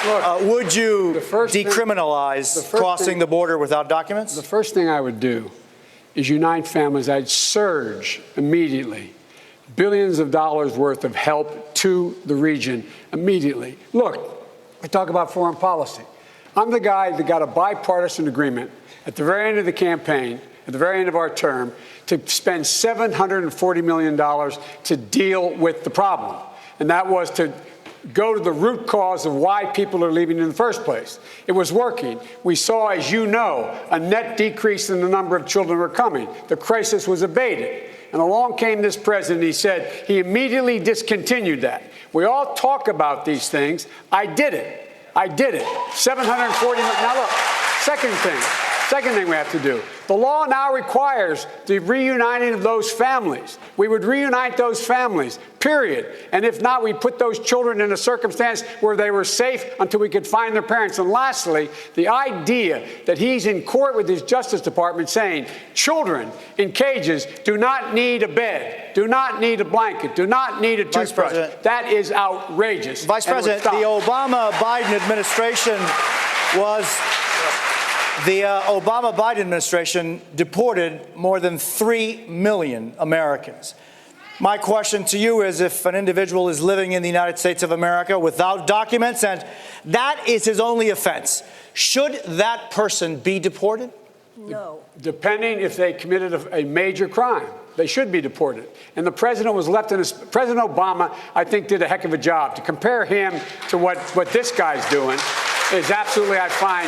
Look, would you decriminalize crossing the border without documents? The first thing I would do is unite families. I'd surge immediately billions of dollars worth of help to the region immediately. Look, I talk about foreign policy. I'm the guy that got a bipartisan agreement at the very end of the campaign, at the very end of our term, to spend $740 million to deal with the problem. And that was to go to the root cause of why people are leaving in the first place. It was working. We saw, as you know, a net decrease in the number of children who were coming. The crisis was abated. And along came this president. He said he immediately discontinued that. We all talk about these things. I did it. I did it. 740 million. Now look, second thing we have to do. The law now requires the reuniting of those families. We would reunite those families, period. And if not, we put those children in a circumstance where they were safe until we could find their parents. And lastly, the idea that he's in court with his Justice Department saying children in cages do not need a bed, do not need a blanket, do not need a toothbrush. That is outrageous. Vice President, the Obama-Biden administration Obama-Biden administration deported more than 3 million Americans. My question to you is, if an individual is living in the United States of America without documents and that is his only offense, should that person be deported? No. Depending if they committed a major crime. They should be deported. And the president was left in his, President Obama, I think, did a heck of a job. To compare him to what this guy's doing is absolutely, I find,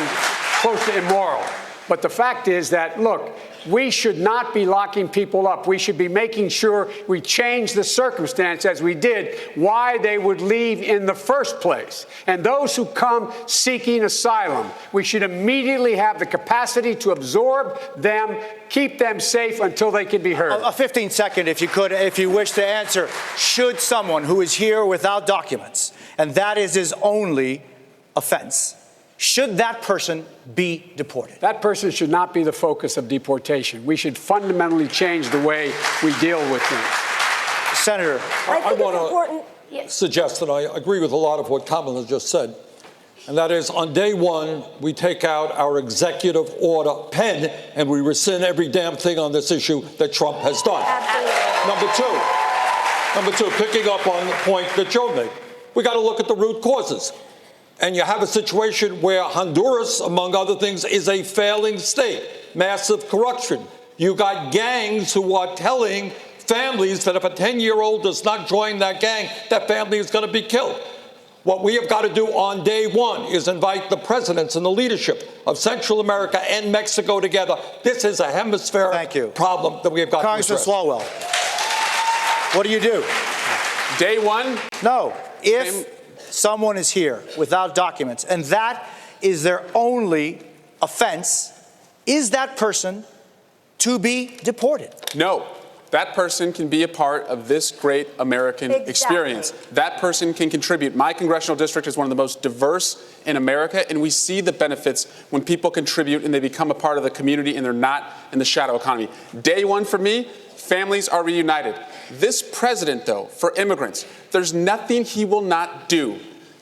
close to immoral. But the fact is that, look, we should not be locking people up. We should be making sure we change the circumstance, as we did, why they would leave in the first place. And those who come seeking asylum, we should immediately have the capacity to absorb them, keep them safe until they can be heard. A 15-second, if you could, if you wish to answer. Should someone who is here without documents, and that is his only offense, should that person be deported? That person should not be the focus of deportation. We should fundamentally change the way we deal with things. Senator, I want to suggest that I agree with a lot of what Kamala just said, and that is on day one, we take out our executive order pen and we rescind every damn thing on this issue that Trump has done. Number two, picking up on the point that Joe made, we got to look at the root causes. And you have a situation where Honduras, among other things, is a failing state, massive corruption. You got gangs who are telling families that if a 10-year-old does not join that gang, that family is going to be killed. What we have got to do on day one is invite the presidents and the leadership of Central America and Mexico together. This is a hemispheric problem that we have got to address. Congressman Swalwell, what do you do? Day one? No. If someone is here without documents, and that is their only offense, is that person to be deported? No. That person can be a part of this great American experience. That person can contribute. My congressional district is one of the most diverse in America, and we see the benefits when people contribute and they become a part of the community and they're not in the shadow economy. Day one for me, families are reunited. This president, though, for immigrants, there's nothing he will not do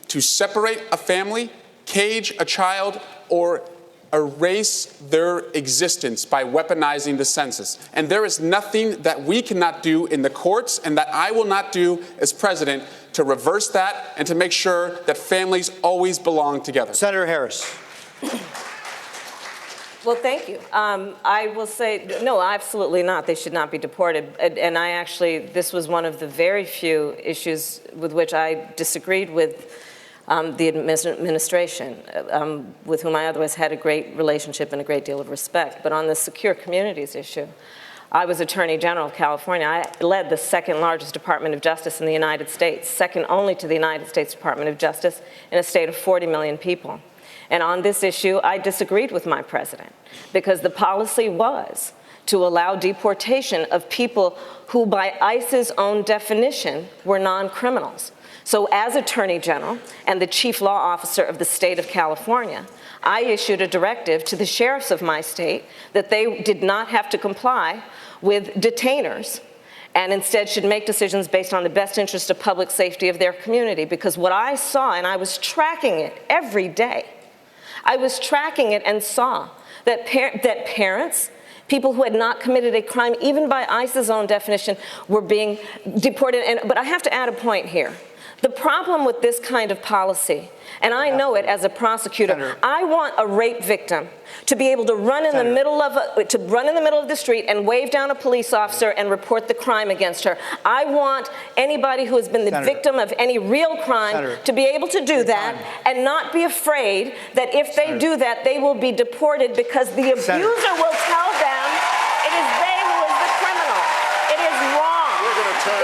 to separate a family, cage a child, or erase their existence by weaponizing the census. And there is nothing that we cannot do in the courts and that I will not do as president to reverse that and to make sure that families always belong together. Senator Harris. Well, thank you. I will say, no, absolutely not. They should not be deported. And I actually, this was one of the very few issues with which I disagreed with the administration, with whom I otherwise had a great relationship and a great deal of respect. But on the secure communities issue, I was Attorney General of California. I led the second largest Department of Justice in the United States, second only to the United States Department of Justice in a state of 40 million people. And on this issue, I disagreed with my president because the policy was to allow deportation of people who, by ICE's own definition, were non-criminals. So as Attorney General and the Chief Law Officer of the state of California, I issued a directive to the sheriffs of my state that they did not have to comply with detainers and instead should make decisions based on the best interest of public safety of their community. Because what I saw, and I was tracking it every day, I was tracking it and saw that parents, people who had not committed a crime, even by ICE's own definition, were being deported. But I have to add a point here. The problem with this kind of policy, and I know it as a prosecutor, Senator, I want a rape victim to be able to run in the middle of the street and wave down a police officer and report the crime against her. I want anybody who has been the victim of any real crime to be able to do that and not be afraid that if they do that, they will be deported because the abuser will tell them it is they who is the criminal. It is wrong.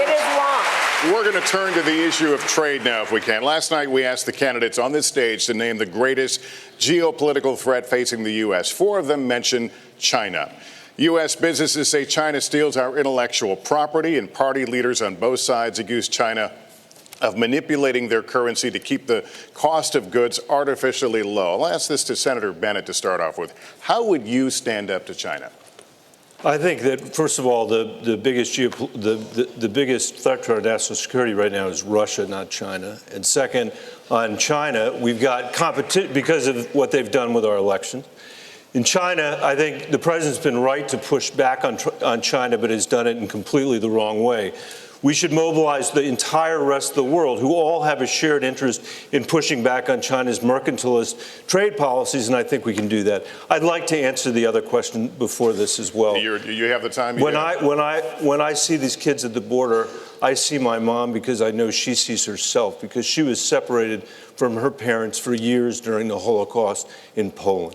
It is wrong. We're going to turn to the issue of trade now, if we can. Last night, we asked the candidates on this stage to name the greatest geopolitical threat facing the U.S. 4 of them mentioned China. U.S. businesses say China steals our intellectual property, and party leaders on both sides accuse China of manipulating their currency to keep the cost of goods artificially low. I'll ask this to Senator Bennett to start off with. How would you stand up to China? I think that, first of all, the biggest threat to our national security right now is Russia, not China. And second, on China, we've got competition because of what they've done with our election. In China, I think the president's been right to push back on China, but has done it in completely the wrong way. We should mobilize the entire rest of the world who all have a shared interest in pushing back on China's mercantilist trade policies, and I think we can do that. I'd like to answer the other question before this as well. You have the time? When I see these kids at the border, I see my mom because I know she sees herself, because she was separated from her parents for years during the Holocaust in Poland.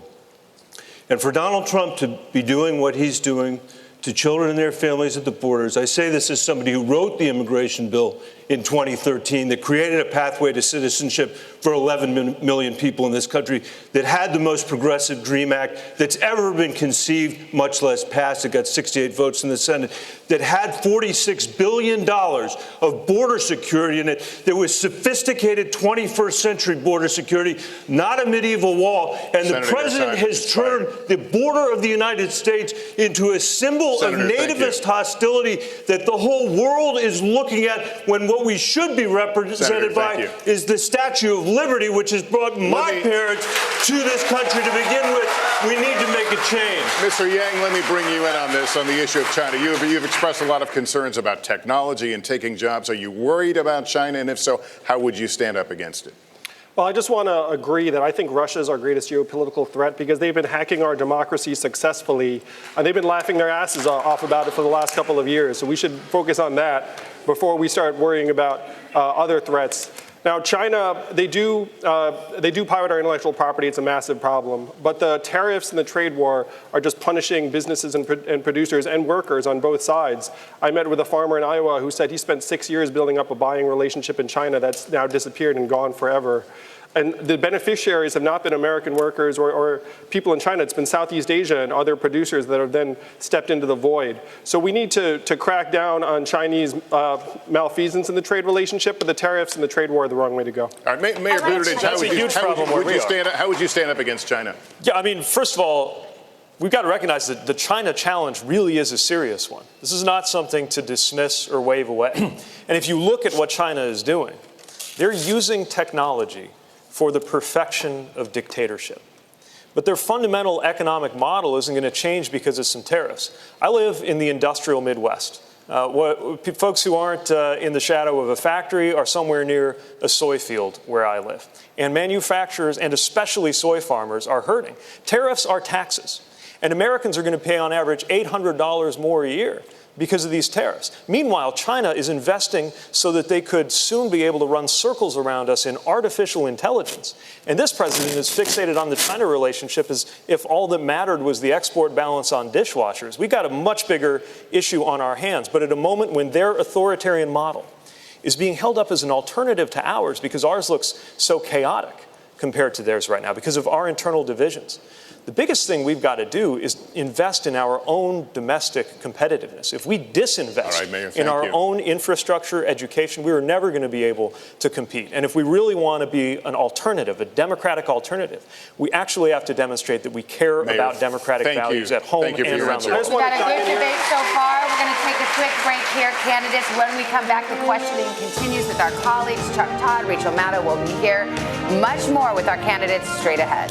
And for Donald Trump to be doing what he's doing to children and their families at the borders, I say this as somebody who wrote the immigration bill in 2013 that created a pathway to citizenship for 11 million people in this country, that had the most progressive DREAM Act that's ever been conceived, much less passed. It got 68 votes in the Senate, that had $46 billion of border security in it, that was sophisticated 21st century border security, not a medieval wall. And Senator, the president has turned the border of the United States into a symbol of nativist hostility that the whole world is looking at, when what we should be represented by is the Statue of Liberty, which has brought my parents to this country to begin with. We need to make a change. Mr. Yang, let me bring you in on this, on the issue of China. You've expressed a lot of concerns about technology and taking jobs. Are you worried about China? And if so, how would you stand up against it? Well, I just want to agree that I think Russia is our greatest geopolitical threat because they've been hacking our democracy successfully, and they've been laughing their asses off about it for the last couple of years. So we should focus on that before we start worrying about other threats. Now, China, they do pirate our intellectual property. It's a massive problem. But the tariffs and the trade war are just punishing businesses and producers and workers on both sides. I met with a farmer in Iowa who said he spent 6 years building up a buying relationship in China that's now disappeared and gone forever. And the beneficiaries have not been American workers or people in China. It's been Southeast Asia and other producers that have then stepped into the void. So we need to crack down on Chinese malfeasance in the trade relationship, but the tariffs and the trade war are the wrong way to go. All right, Mayor Buttigieg, how would you stand up against China? Yeah, I mean, first of all, we've got to recognize that the China challenge really is a serious one. This is not something to dismiss or wave away. And if you look at what China is doing, they're using technology for the perfection of dictatorship. But their fundamental economic model isn't going to change because of some tariffs. I live in the industrial Midwest. Folks who aren't in the shadow of a factory are somewhere near a soy field where I live. And manufacturers, and especially soy farmers, are hurting. Tariffs are taxes. And Americans are going to pay on average $800 more a year because of these tariffs. Meanwhile, China is investing so that they could soon be able to run circles around us in artificial intelligence. And this president is fixated on the China relationship as if all that mattered was the export balance on dishwashers. We've got a much bigger issue on our hands. But at a moment when their authoritarian model is being held up as an alternative to ours because ours looks so chaotic compared to theirs right now because of our internal divisions, the biggest thing we've got to do is invest in our own domestic competitiveness. If we disinvest in our own infrastructure, education, we are never going to be able to compete. And if we really want to be an alternative, a democratic alternative, we actually have to demonstrate that we care about democratic values at home and around the world. We've got a good debate so far. We're going to take a quick break here, candidates. When we come back, the questioning continues with our colleagues. Chuck Todd, Rachel Maddow will be here. Much more with our candidates straight ahead.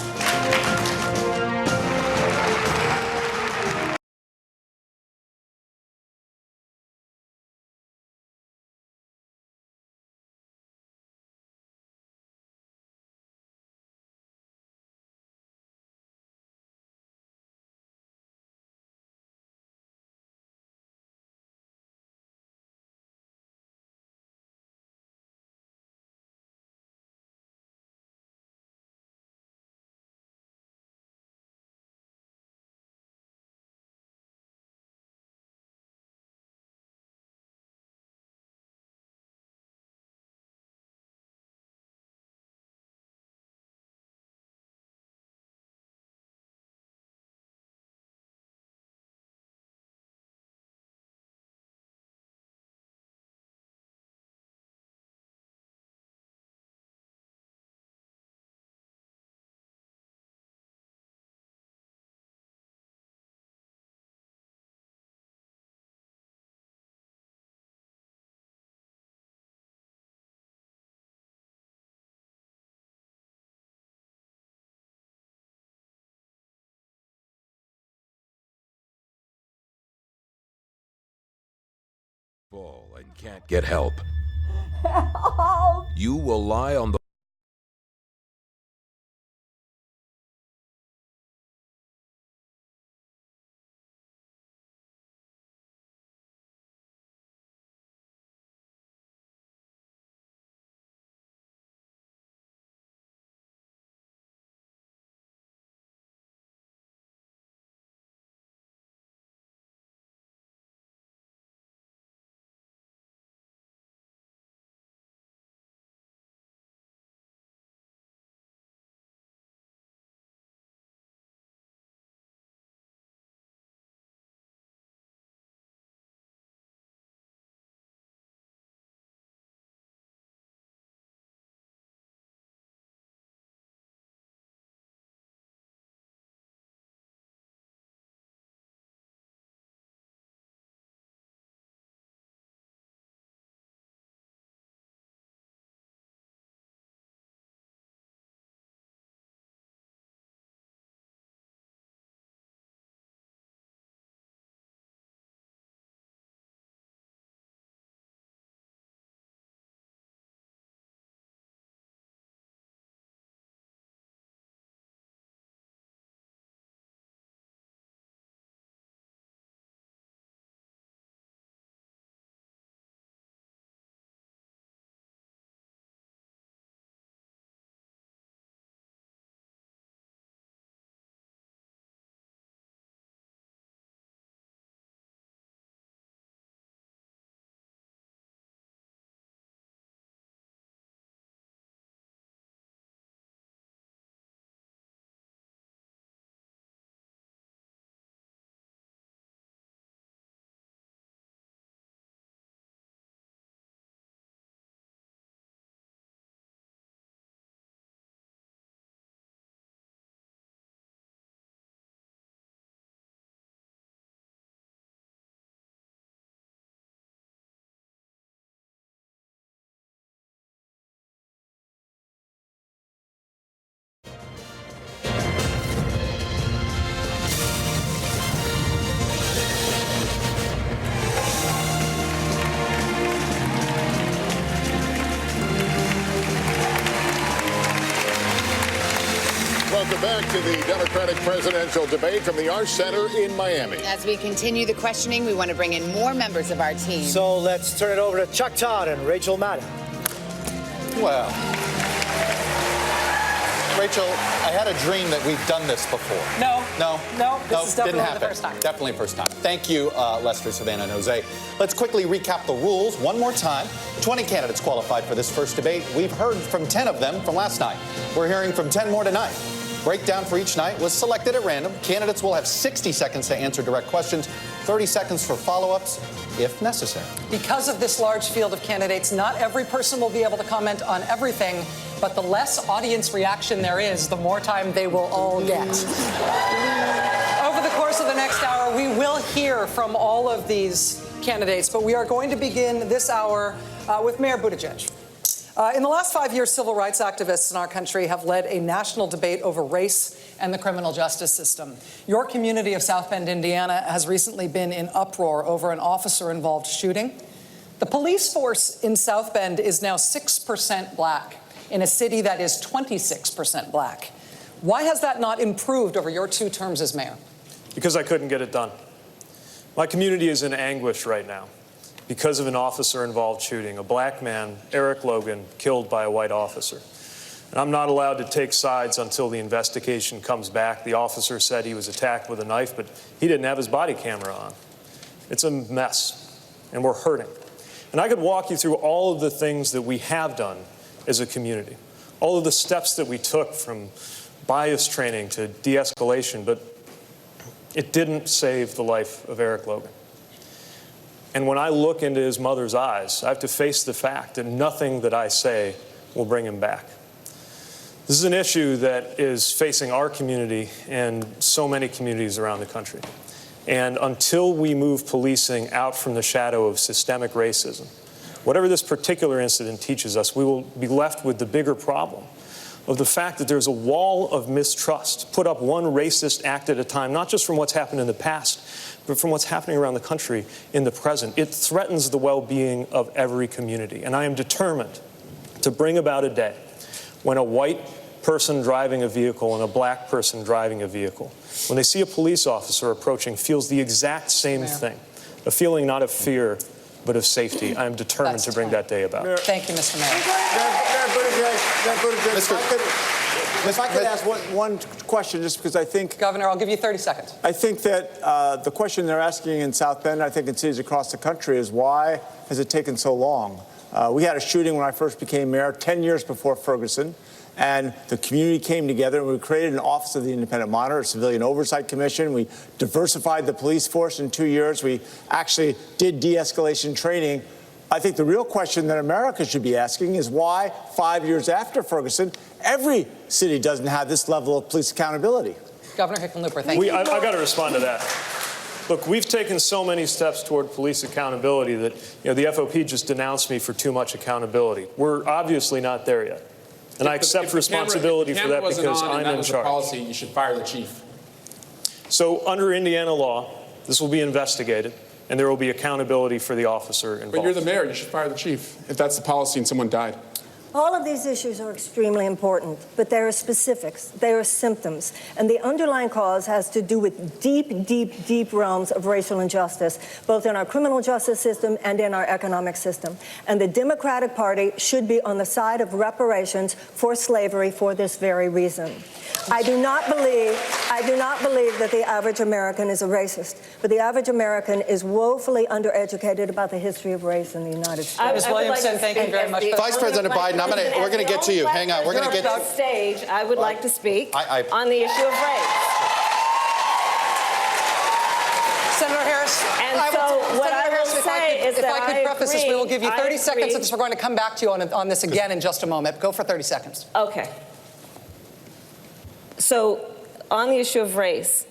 And can't get help. You will lie on the Democratic presidential debate from the Arch Center in Miami. As we continue the questioning, we want to bring in more members of our team. So let's turn it over to Chuck Todd and Rachel Maddow. Well, Rachel, I had a dream that we've done this before. No. This is definitely didn't happen. the first time. Definitely first time. Thank you, Lester, Savannah, and Jose. Let's quickly recap the rules one more time. 20 candidates qualified for this first debate. We've heard from 10 of them from last night. We're hearing from 10 more tonight. Breakdown for each night was selected at random. Candidates will have 60 seconds to answer direct questions, 30 seconds for follow-ups if necessary. Because of this large field of candidates, not every person will be able to comment on everything, but the less audience reaction there is, the more time they will all get. Over the course of the next hour, we will hear from all of these candidates, but we are going to begin this hour with Mayor Buttigieg. In the last 5 years, civil rights activists in our country have led a national debate over race and the criminal justice system. Your community of South Bend, Indiana, has recently been in uproar over an officer-involved shooting. The police force in South Bend is now 6% black in a city that is 26% black. Why has that not improved over your 2 terms as mayor? Because I couldn't get it done. My community is in anguish right now because of an officer-involved shooting, a black man, Eric Logan, killed by a white officer. And I'm not allowed to take sides until the investigation comes back. The officer said he was attacked with a knife, but he didn't have his body camera on. It's a mess, and we're hurting. And I could walk you through all of the things that we have done as a community, all of the steps that we took from bias training to de-escalation, but it didn't save the life of Eric Logan. And when I look into his mother's eyes, I have to face the fact that nothing that I say will bring him back. This is an issue that is facing our community and so many communities around the country. And until we move policing out from the shadow of systemic racism, whatever this particular incident teaches us, we will be left with the bigger problem of the fact that there's a wall of mistrust put up one racist act at a time, not just from what's happened in the past, but from what's happening around the country in the present. It threatens the well-being of every community. And I am determined to bring about a day when a white person driving a vehicle and a black person driving a vehicle, when they see a police officer approaching, feels the exact same thing, a feeling not of fear, but of safety. I am determined to bring that day about. Thank you, Mr. Mayor. If I could ask one question, just because I think... Governor, I'll give you 30 seconds. I think that the question they're asking in South Bend, I think in cities across the country, is why has it taken so long? We had a shooting when I first became mayor 10 years before Ferguson, and the community came together and we created an Office of the Independent Monitor, a Civilian Oversight Commission. We diversified the police force in 2 years. We actually did de-escalation training. I think the real question that America should be asking is why 5 years after Ferguson, every city doesn't have this level of police accountability. Governor Hickenlooper, thank you. I got to respond to that. Look, we've taken so many steps toward police accountability that the FOP just denounced me for too much accountability. We're obviously not there yet. And I accept responsibility for that because I'm in charge. Policy, you should fire the chief. So under Indiana law, this will be investigated, and there will be accountability for the officer involved. But you're the mayor. You should fire the chief if that's the policy and someone died. All of these issues are extremely important, but there are specifics, there are symptoms, and the underlying cause has to do with deep, deep, deep realms of racial injustice, both in our criminal justice system and in our economic system. And the Democratic Party should be on the side of reparations for slavery for this very reason. I do not believe that the average American is a racist, but the average American is woefully undereducated about the history of race in the United States. Ms. Williamson, thank you very much. Vice President Biden, we're going to get to you. Hang on, we're going to get to stage. I would like to speak on the issue of race. Senator Harris, what I will say is that if I could preface this, we will give you 30 seconds, since we're going to come back to you on this again in just a moment. Go for 30 seconds. Okay. So on the issue of race,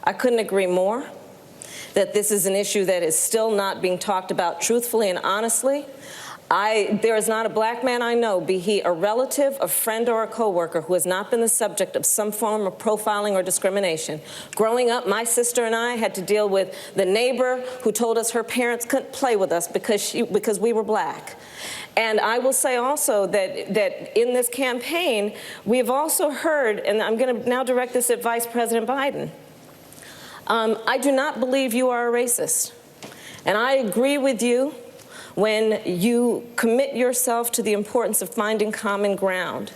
I couldn't agree more that this is an issue that is still not being talked about truthfully and honestly. There is not a black man I know, be he a relative, a friend, or a coworker, who has not been the subject of some form of profiling or discrimination. Growing up, my sister and I had to deal with the neighbor who told us her parents couldn't play with us because we were black. And I will say also that in this campaign, we've also heard, and I'm going to now direct this at Vice President Biden, I do not believe you are a racist. And I agree with you when you commit yourself to the importance of finding common ground.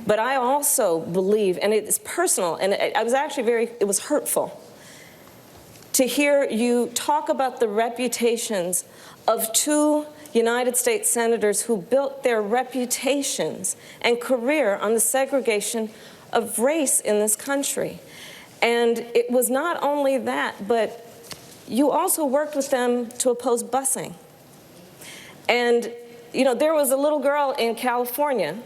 But I also believe, and it's personal, and I was actually it was hurtful to hear you talk about the reputations of two United States senators who built their reputations and career on the segregation of race in this country. And it was not only that, but you also worked with them to oppose busing. And, you know, there was a little girl in California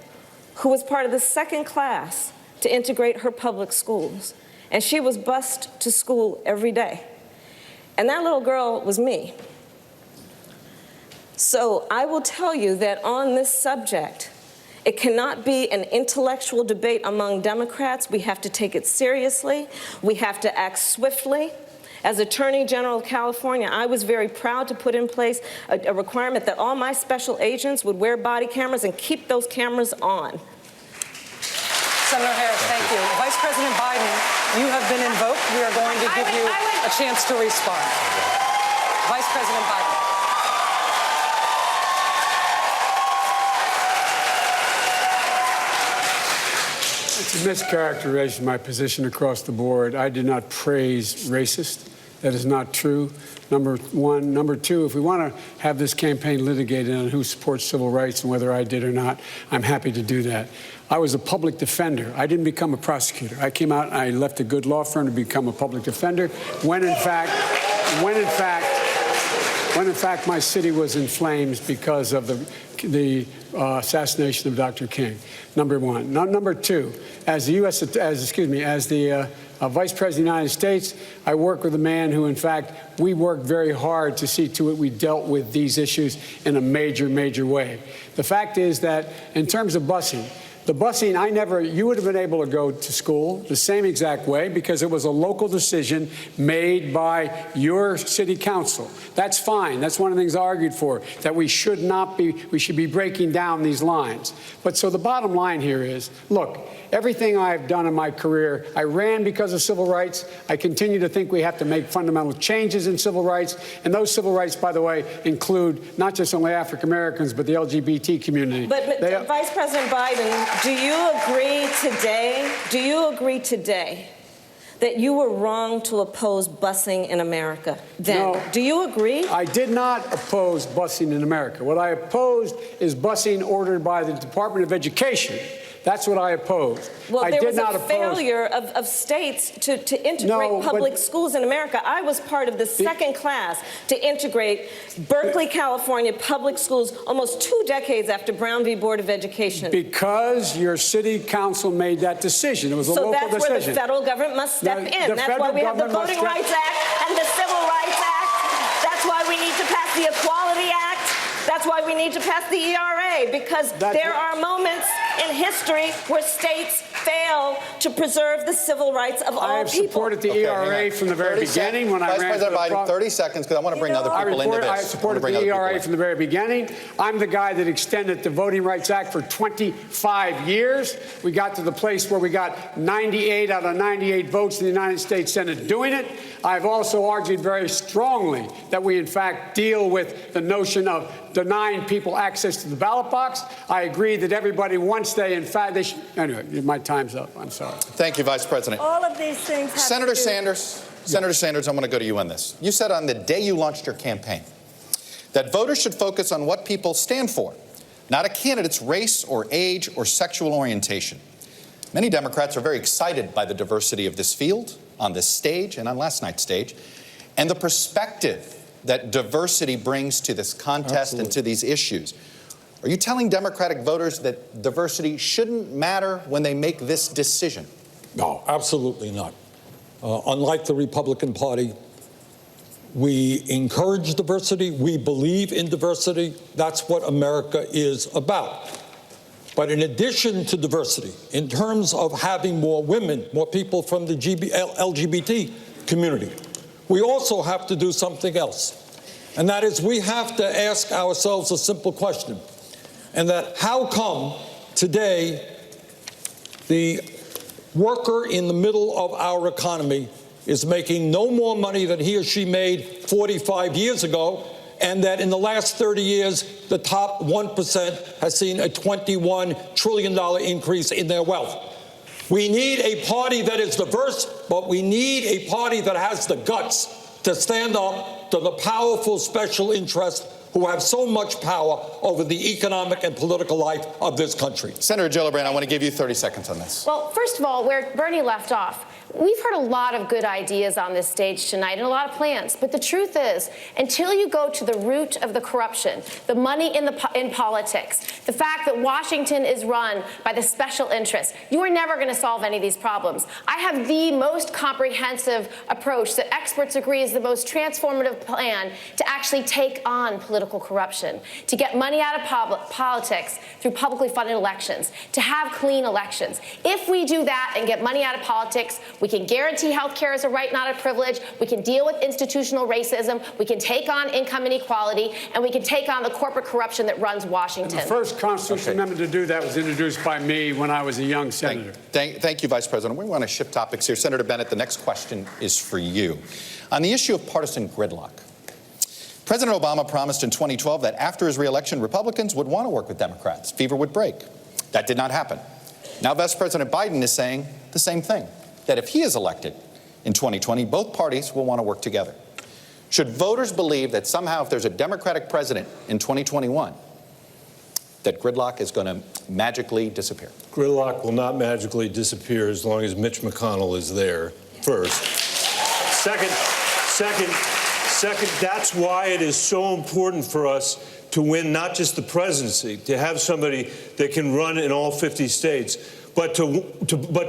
who was part of the second class to integrate her public schools. And she was bused to school every day. And that little girl was me. So I will tell you that on this subject, it cannot be an intellectual debate among Democrats. We have to take it seriously. We have to act swiftly. As Attorney General of California, I was very proud to put in place a requirement that all my special agents would wear body cameras and keep those cameras on. Senator Harris, thank you. Vice President Biden, you have been invoked. We are going to give you a chance to respond. Vice President Biden. It's a mischaracterization of my position across the board. I did not praise racist. That is not true, number one. Number two, if we want to have this campaign litigated on who supports civil rights and whether I did or not, I'm happy to do that. I was a public defender. I didn't become a prosecutor. I came out and I left a good law firm to become a public defender when in fact my city was in flames because of the assassination of Dr. King. Number one. Number two, as the Vice President of the United States, I work with a man who, in fact, we worked very hard to see to it we dealt with these issues in a major, major way. The fact is that in terms of busing, the busing, you would have been able to go to school the same exact way because it was a local decision made by your city council. That's fine. That's one of the things I argued for, that we should be breaking down these lines. But so the bottom line here is, look, everything I've done in my career, I ran because of civil rights. I continue to think we have to make fundamental changes in civil rights. And those civil rights, by the way, include not just only African Americans, but the LGBT community. But Vice President Biden, do you agree today that you were wrong to oppose busing in America then? No. Do you agree? I did not oppose busing in America. What I opposed is busing ordered by the Department of Education. That's what I opposed. Well, there was a failure of states to integrate public schools in America. I was part of the second class to integrate Berkeley, California public schools almost 2 decades after Brown v. Board of Education. Because your city council made that decision. It was a local decision. So that's where the federal government must step in. That's why we have the Voting Rights Act and the Civil Rights Act. That's why we need to pass the Equality Act. That's why we need to pass the ERA, because there are moments in history where states fail to preserve the civil rights of all people. I have supported the ERA from the very beginning when I ran for the Vice President Biden, 30 seconds, because I want to bring other people into this. I supported the ERA from the very beginning. I'm the guy that extended the Voting Rights Act for 25 years. We got to the place where we got 98 out of 98 votes in the United States Senate doing it. I've also argued very strongly that we, in fact, deal with the notion of denying people access to the ballot box. I agree that everybody, once they, in fact, they should. Anyway, my time's up. I'm sorry. Thank you, Vice President. All of these things have Senator Sanders, Senator Sanders, I'm going to go to you on this. You said on the day you launched your campaign that voters should focus on what people stand for, not a candidate's race or age or sexual orientation. Many Democrats are very excited by the diversity of this field on this stage and on last night's stage, and the perspective that diversity brings to this contest and to these issues. Are you telling Democratic voters that diversity shouldn't matter when they make this decision? No, absolutely not. Unlike the Republican Party, we encourage diversity. We believe in diversity. That's what America is about. But in addition to diversity, in terms of having more women, more people from the LGBT community, we also have to do something else. And that is, we have to ask ourselves a simple question. And that how come today the worker in the middle of our economy is making no more money than he or she made 45 years ago, and that in the last 30 years, the top 1% has seen a $21 trillion increase in their wealth. We need a party that is diverse, but we need a party that has the guts to stand up to the powerful special interests who have so much power over the economic and political life of this country. Senator Gillibrand, I want to give you 30 seconds on this. Well, first of all, where Bernie left off, we've heard a lot of good ideas on this stage tonight and a lot of plans. But the truth is, until you go to the root of the corruption, the money in politics, the fact that Washington is run by the special interests, you are never going to solve any of these problems. I have the most comprehensive approach that experts agree is the most transformative plan to actually take on political corruption, to get money out of politics through publicly funded elections, to have clean elections. If we do that and get money out of politics, we can guarantee health care as a right, not a privilege. We can deal with institutional racism. We can take on income inequality. And we can take on the corporate corruption that runs Washington. And the first constitutional amendment to do that was introduced by me when I was a young senator. Thank you, Vice President. We want to shift topics here. Senator Bennett, the next question is for you. On the issue of partisan gridlock, President Obama promised in 2012 that after his reelection, Republicans would want to work with Democrats. Fever would break. That did not happen. Now Vice President Biden is saying the same thing, that if he is elected in 2020, both parties will want to work together. Should voters believe that somehow if there's a Democratic president in 2021, that gridlock is going to magically disappear? Gridlock will not magically disappear as long as Mitch McConnell is there, first. Second, that's why it is so important for us to win not just the presidency, to have somebody that can run in all 50 states, but to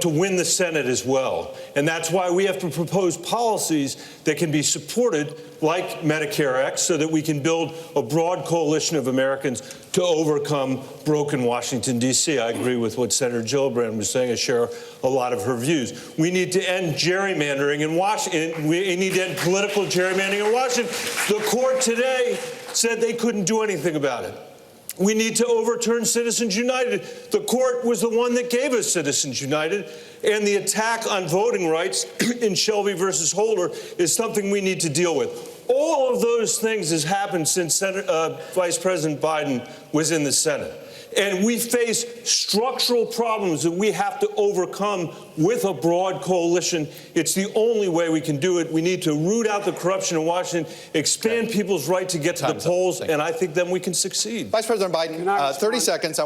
win the Senate as well. And that's why we have to propose policies that can be supported, like Medicare X, so that we can build a broad coalition of Americans to overcome broken Washington, D.C. I agree with what Senator Gillibrand was saying. I share a lot of her views. We need to end gerrymandering in Washington. We need to end political gerrymandering in Washington. The court today said they couldn't do anything about it. We need to overturn Citizens United. The court was the one that gave us Citizens United, and the attack on voting rights in Shelby versus Holder is something we need to deal with. All of those things has happened since Vice President Biden was in the Senate. And we face structural problems that we have to overcome with a broad coalition. It's the only way we can do it. We need to root out the corruption in Washington, expand people's right to get to the polls, and I think then we can succeed. Vice President Biden, 30 seconds.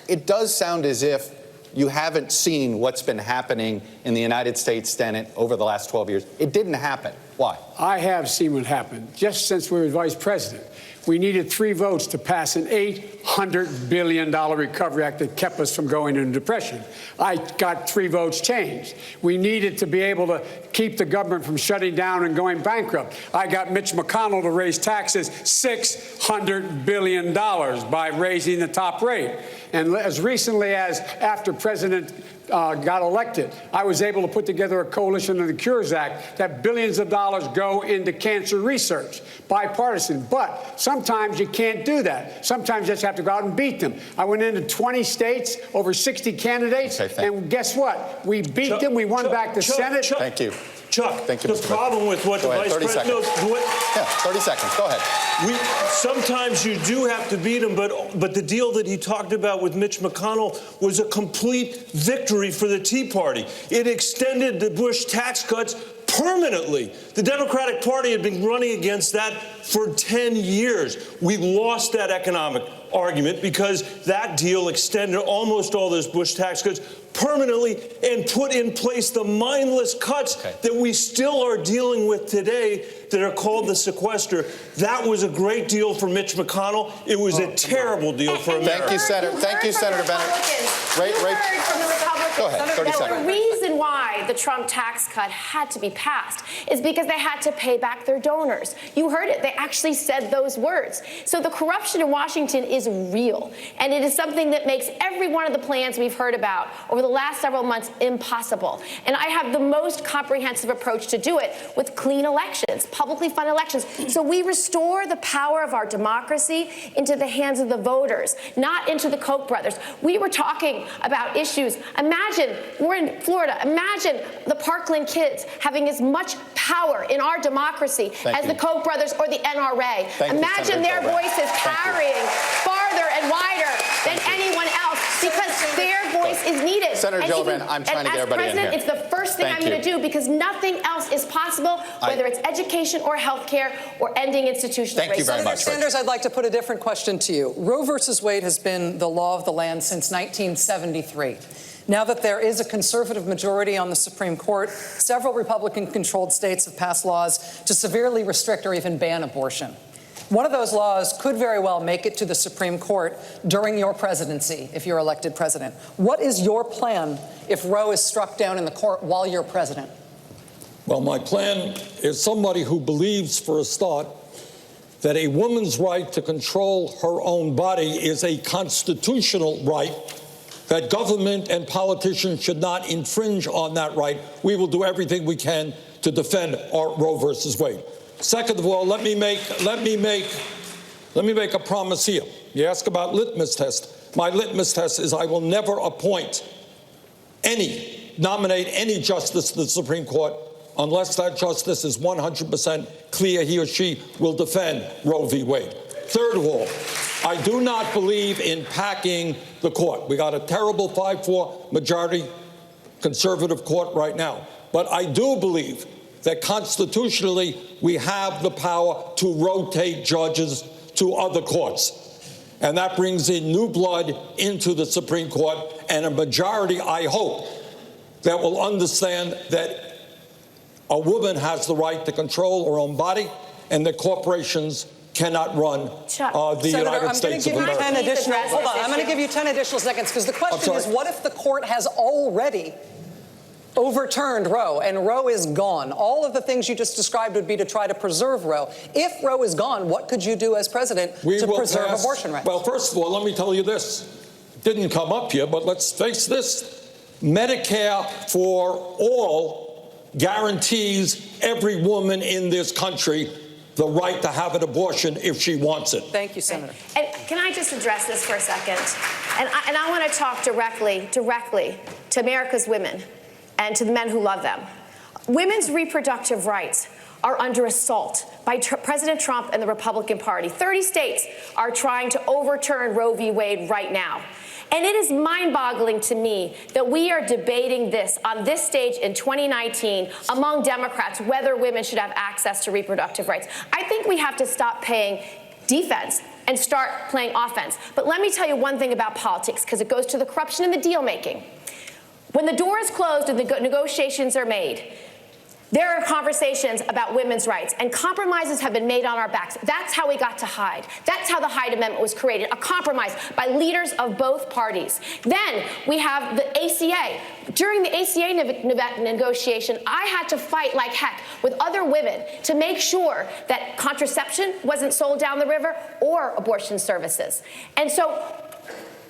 It does sound as if you haven't seen what's been happening in the United States Senate over the last 12 years. It didn't happen. Why? I have seen what happened just since we were vice president. We needed 3 votes to pass an $800 billion recovery act that kept us from going into depression. I got 3 votes changed. We needed to be able to keep the government from shutting down and going bankrupt. I got Mitch McConnell to raise taxes $600 billion by raising the top rate. And as recently as after President got elected, I was able to put together a coalition of the Cures Act that billions of dollars go into cancer research, bipartisan. But sometimes you can't do that. Sometimes you just have to go out and beat them. I went into 20 states, over 60 candidates, and guess what? We beat them. We won back the Senate. Thank you. Chuck, thank you, the problem with what the Vice President... Yeah, 30 seconds. Go ahead. Sometimes you do have to beat him, but the deal that he talked about with Mitch McConnell was a complete victory for the Tea Party. It extended the Bush tax cuts permanently. The Democratic Party had been running against that for 10 years. We lost that economic argument because that deal extended almost all those Bush tax cuts permanently and put in place the mindless cuts that we still are dealing with today that are called the sequester. That was a great deal for Mitch McConnell. It was a terrible deal for America. Thank you, Senator. Thank you, Senator Bennett. Go ahead, 30 seconds. The reason why the Trump tax cut had to be passed is because they had to pay back their donors. You heard it. They actually said those words. So the corruption in Washington is real, and it is something that makes every one of the plans we've heard about over over the last several months impossible. And I have the most comprehensive approach to do it with clean elections, publicly funded elections. So we restore the power of our democracy into the hands of the voters, not into the Koch brothers. We were talking about issues. Imagine, we're in Florida, imagine the Parkland kids having as much power in our democracy as the Koch brothers or the NRA. Imagine their voices carrying farther and wider than anyone else because their voice is needed. Senator Gillibrand, I'm trying to get everybody in here. As president, it's the first thing I'm going to do because nothing else is possible, whether it's education or health care or ending institutional racism. Thank you very much. Senator Sanders, I'd like to put a different question to you. Roe versus Wade has been the law of the land since 1973. Now that there is a conservative majority on the Supreme Court, several Republican-controlled states have passed laws to severely restrict or even ban abortion. One of those laws could very well make it to the Supreme Court during your presidency, if you're elected president. What is your plan if Roe is struck down in the court while you're president? Well, my plan is somebody who believes, for a start, that a woman's right to control her own body is a constitutional right, that government and politicians should not infringe on that right. We will do everything we can to defend our Roe versus Wade. Second of all, let me make a promise here. You ask about litmus test. My litmus test is I will never nominate any justice to the Supreme Court unless that justice is 100% clear he or she will defend Roe v. Wade. Third of all, I do not believe in packing the court. We got a terrible 5-4 majority conservative court right now. But I do believe that constitutionally we have the power to rotate judges to other courts. And that brings in new blood into the Supreme Court and a majority, I hope, that will understand that a woman has the right to control her own body and that corporations cannot run the Senator, United States of America. Hold on, I'm going to give you 10 additional seconds because the question is, what if the court has already overturned Roe and Roe is gone? All of the things you just described would be to try to preserve Roe. If Roe is gone, what could you do as president to preserve abortion rights? Well, first of all, let me tell you this. It didn't come up here, but let's face this. Medicare for all guarantees every woman in this country the right to have an abortion if she wants it. Thank you, Senator. And can I just address this for a second? And I want to talk directly to America's women and to the men who love them. Women's reproductive rights are under assault by President Trump and the Republican Party. 30 states are trying to overturn Roe v. Wade right now. And it is mind-boggling to me that we are debating this on this stage in 2019 among Democrats, whether women should have access to reproductive rights. I think we have to stop playing defense and start playing offense. But let me tell you one thing about politics, because it goes to the corruption and the deal-making. When the door is closed and the negotiations are made, there are conversations about women's rights, and compromises have been made on our backs. That's how we got to Hyde. That's how the Hyde Amendment was created, a compromise by leaders of both parties. Then we have the ACA. During the ACA negotiation, I had to fight like heck with other women to make sure that contraception wasn't sold down the river or abortion services. And so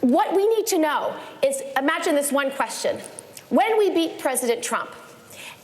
what we need to know is, imagine this one question. When we beat President Trump,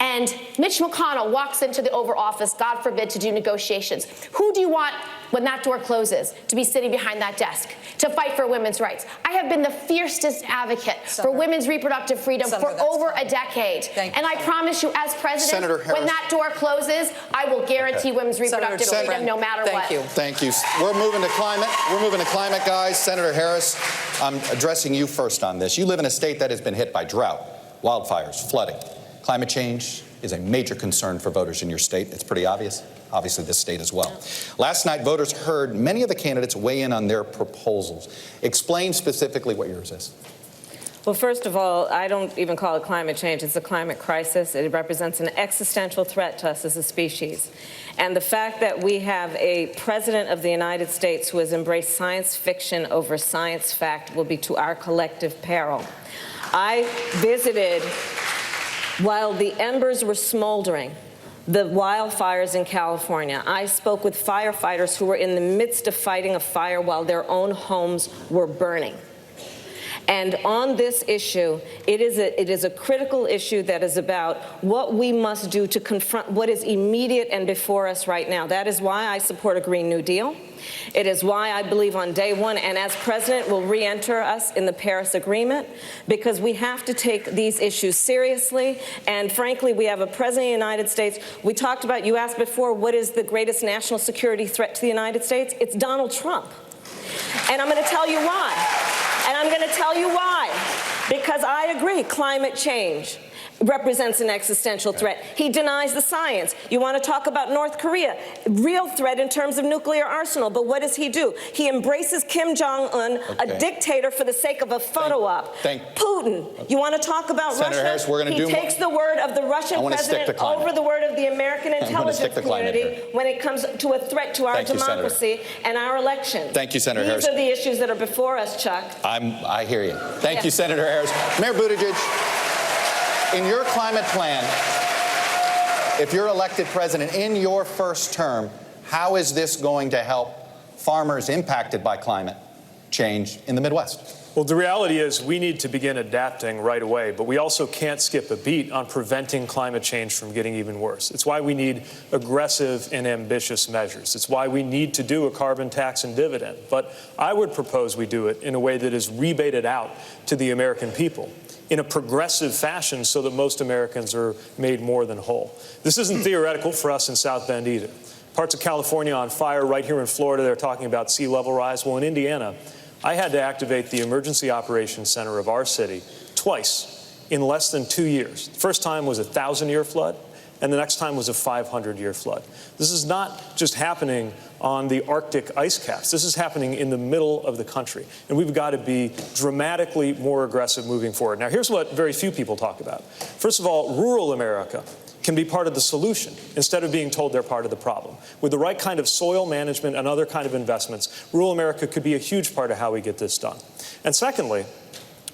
and Mitch McConnell walks into the Oval Office, God forbid, to do negotiations, who do you want, when that door closes, to be sitting behind that desk to fight for women's rights? I have been the fiercest advocate for women's reproductive freedom for over a decade. And I promise you, as president, when that door closes, I will guarantee women's reproductive freedom no matter what. Thank you. We're moving to climate. We're moving to climate, guys. Senator Harris, I'm addressing you first on this. You live in a state that has been hit by drought, wildfires, flooding. Climate change is a major concern for voters in your state. It's pretty obvious. Obviously, this state as well. Last night, voters heard many of the candidates weigh in on their proposals. Explain specifically what yours is. Well, first of all, I don't even call it climate change. It's a climate crisis. It represents an existential threat to us as a species. And the fact that we have a president of the United States who has embraced science fiction over science fact will be to our collective peril. I visited, while the embers were smoldering, the wildfires in California. I spoke with firefighters who were in the midst of fighting a fire while their own homes were burning. And on this issue, it is a critical issue that is about what we must do to confront what is immediate and before us right now. That is why I support a Green New Deal. It is why I believe on day one, and as president, will re-enter us in the Paris Agreement, because we have to take these issues seriously. And frankly, we have a president of the United States. We talked about, you asked before, what is the greatest national security threat to the United States? It's Donald Trump. And I'm going to tell you why. And I'm going to tell you why. Because I agree, climate change represents an existential threat. He denies the science. You want to talk about North Korea, real threat in terms of nuclear arsenal, but what does he do? He embraces Kim Jong-un, a dictator for the sake of a photo op. Putin, you want to talk about Senator Russia? Harris, we're going to he takes the word of the Russian president over the word of the American intelligence community when it comes to a threat to our democracy and our elections. Thank you, Senator Harris. These are the issues that are before us, Chuck. I hear you. Thank you, Senator Harris. Mayor Buttigieg, in your climate plan, if you're elected president in your first term, how is this going to help farmers impacted by climate change in the Midwest? Well, the reality is we need to begin adapting right away, but we also can't skip a beat on preventing climate change from getting even worse. It's why we need aggressive and ambitious measures. It's why we need to do a carbon tax and dividend. But I would propose we do it in a way that is rebated out to the American people in a progressive fashion so that most Americans are made more than whole. This isn't theoretical for us in South Bend either. Parts of California on fire. Right here in Florida, they're talking about sea level rise. Well, in Indiana, I had to activate the Emergency Operations Center of our city twice in less than 2 years. The first time was a 1,000-year flood, and the next time was a 500-year flood. This is not just happening on the Arctic ice caps. This is happening in the middle of the country, and we've got to be dramatically more aggressive moving forward. Now, here's what very few people talk about. First of all, rural America can be part of the solution instead of being told they're part of the problem. With the right kind of soil management and other kind of investments, rural America could be a huge part of how we get this done. And secondly,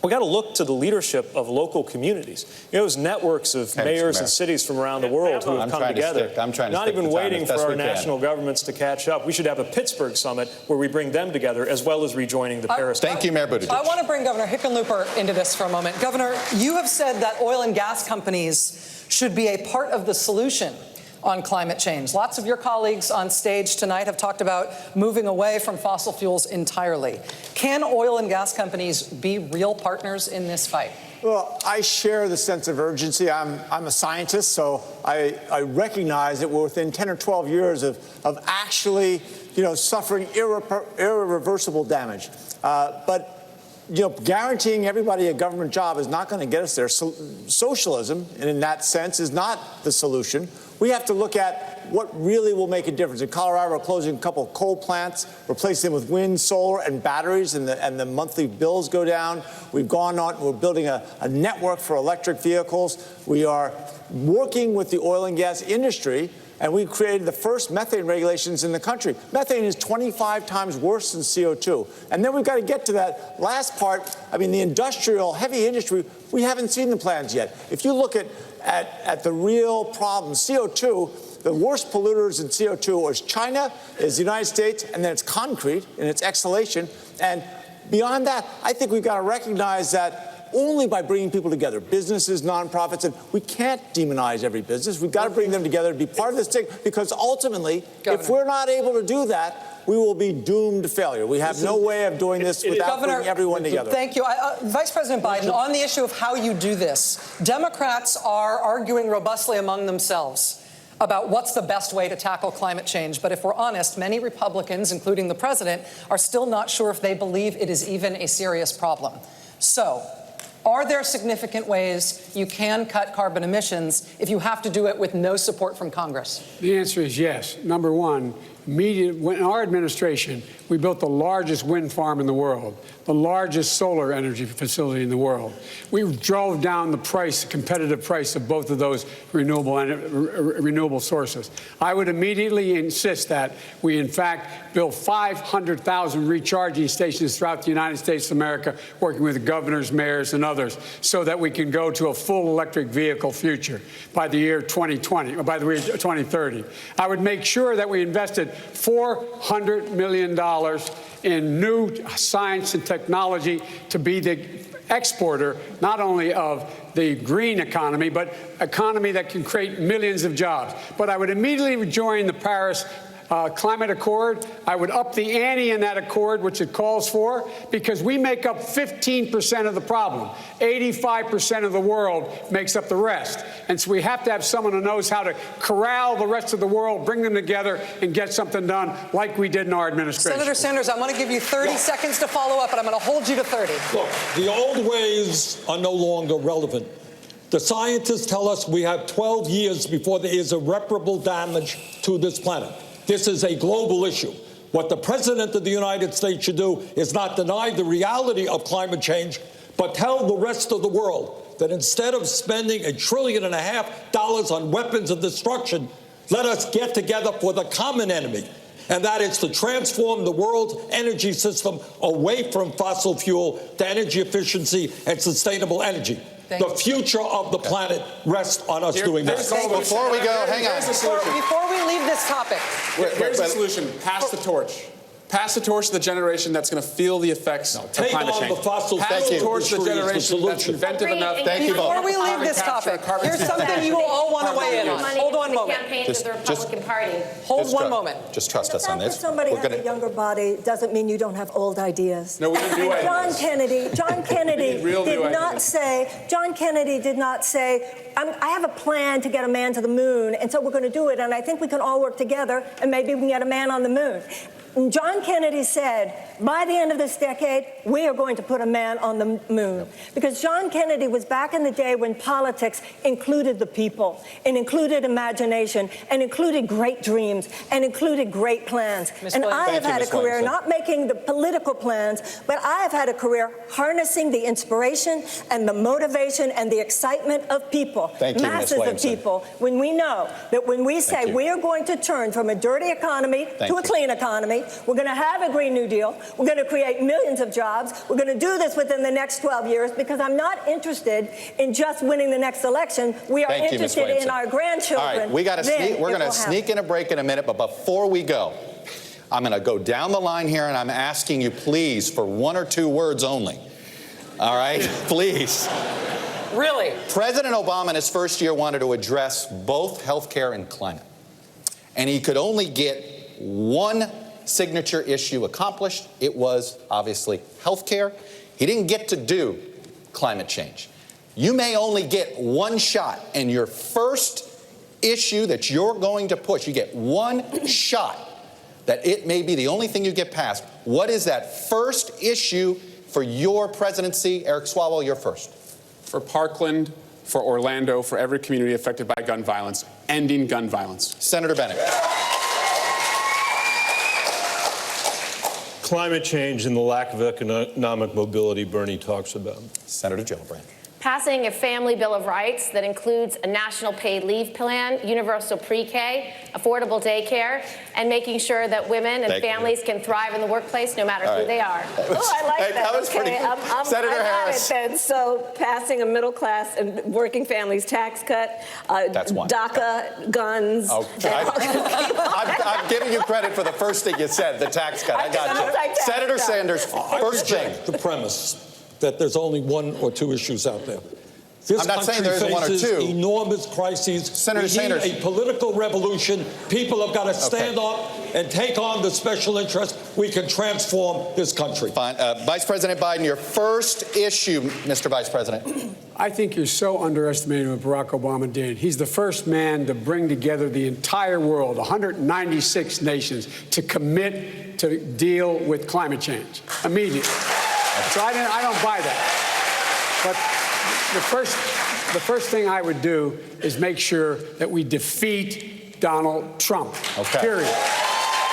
we got to look to the leadership of local communities. You know, those networks of mayors and cities from around the world who have come together, not even waiting for our national governments to catch up. We should have a Pittsburgh summit where we bring them together as well as rejoining the Paris. Thank you, Mayor Buttigieg. I want to bring Governor Hickenlooper into this for a moment. Governor, you have said that oil and gas companies should be a part of the solution on climate change. Lots of your colleagues on stage tonight have talked about moving away from fossil fuels entirely. Can oil and gas companies be real partners in this fight? Well, I share the sense of urgency. I'm a scientist, so I recognize that we're within 10 or 12 years of actually, suffering irreversible damage. But guaranteeing everybody a government job is not going to get us there. Socialism, and in that sense, is not the solution. We have to look at what really will make a difference. In Colorado, we're closing a couple of coal plants, replacing them with wind, solar, and batteries, and the monthly bills go down. We're building a network for electric vehicles. We are working with the oil and gas industry, and we created the first methane regulations in the country. Methane is 25 times worse than CO2. And then we've got to get to that last part. I mean, the industrial, heavy industry, we haven't seen the plans yet. If you look at the real problem, CO2, the worst polluters in CO2 is China, is the United States, and then it's concrete and it's exhalation. And beyond that, I think we've got to recognize that only by bringing people together, businesses, nonprofits, and we can't demonize every business. We've got to bring them together to be part of this thing, because ultimately, if we're not able to do that, we will be doomed to failure. We have no way of doing this without bringing everyone together. Thank you. Vice President Biden, on the issue of how you do this, Democrats are arguing robustly among themselves about what's the best way to tackle climate change. But if we're honest, many Republicans, including the president, are still not sure if they believe it is even a serious problem. So, are there significant ways you can cut carbon emissions if you have to do it with no support from Congress? The answer is yes. Number one, in our administration, we built the largest wind farm in the world, the largest solar energy facility in the world. We drove down the competitive price of both of those renewable sources. I would immediately insist that we, in fact, build 500,000 recharging stations throughout the United States of America, working with governors, mayors, and others, so that we can go to a full electric vehicle future by the year 2020, or by the year 2030. I would make sure that we invested $400 million in new science and technology to be the exporter, not only of the green economy, but economy that can create millions of jobs. But I would immediately join the Paris Climate Accord. I would up the ante in that accord, which it calls for, because we make up 15% of the problem. 85% of the world makes up the rest. And so we have to have someone who knows how to corral the rest of the world, bring them together, and get something done like we did in our administration. Senator Sanders, I want to give you 30 seconds to follow up, and I'm going to hold you to 30. Look, the old ways are no longer relevant. The scientists tell us we have 12 years before there is irreparable damage to this planet. This is a global issue. What the President of the United States should do is not deny the reality of climate change, but tell the rest of the world that instead of spending $1.5 trillion on weapons of destruction, let us get together for the common enemy, and that is to transform the world's energy system away from fossil fuel to energy efficiency and sustainable energy. The future of the planet rests on us doing that. Before we go, hang on. Before we leave this topic. Here's the solution. Pass the torch. Pass the torch to the generation that's going to feel the effects of climate change. Pass the torch to the generation that's inventive enough. Thank you both. Before we leave this topic, here's something you will all want to weigh in on. Hold one moment. Hold one moment. Just trust us on this. Somebody has a younger body doesn't mean you don't have old ideas. No, we have new ideas. John Kennedy John Kennedy did not say, I have a plan to get a man to the moon, and so we're going to do it, and I think we can all work together, and maybe we can get a man on the moon. John Kennedy said, by the end of this decade, we are going to put a man on the moon. Because John Kennedy was back in the day when politics included the people, and included imagination, and included great dreams, and included great plans. And I have had a career not making the political plans, but I have had a career harnessing the inspiration and the motivation and the excitement of people, masses of people, when we know that when we say we are going to turn from a dirty economy to a clean economy, we're going to have a Green New Deal. We're going to create millions of jobs. We're going to do this within the next 12 years because I'm not interested in just winning the next election. We are interested in our grandchildren. All right, we're going to sneak in a break in a minute, but before we go, I'm going to go down the line here, and I'm asking you, please, for 1 or 2 words only. All right? Please. Really? President Obama in his first year wanted to address both health care and climate. And he could only get one signature issue accomplished. It was obviously health care. He didn't get to do climate change. You may only get one shot, and your first issue that you're going to push, you get one shot that it may be the only thing you get passed. What is that first issue for your presidency? Eric Swalwell, you're first. For Parkland, for Orlando, for every community affected by gun violence, ending gun violence. Senator Bennett. Climate change and the lack of economic mobility Bernie talks about. Senator Gillibrand. Passing a family bill of rights that includes a national paid leave plan, universal pre-K, affordable daycare, and making sure that women and families can thrive in the workplace no matter who they are. Oh, I like that. That was pretty good. Senator Harris. Then. So passing a middle class and working families tax cut, That's one. DACA, guns. Okay. I'm giving you credit for the first thing you said, the tax cut. I got you. Senator Sanders, first thing. The premise that there's only 1 or 2 issues out there. This I'm not saying country there isn't 1 or 2. faces enormous crises. Senator we need a political revolution. People have got to stand up and take on the special interests. We can transform this country. Fine. Vice President Biden, your first issue, Mr. Vice President. I think you're so underestimating what Barack Obama did. He's the first man to bring together the entire world, 196 nations, to commit to deal with climate change immediately. So I don't buy that. But the first thing I would do is make sure that we defeat Donald Trump. Period.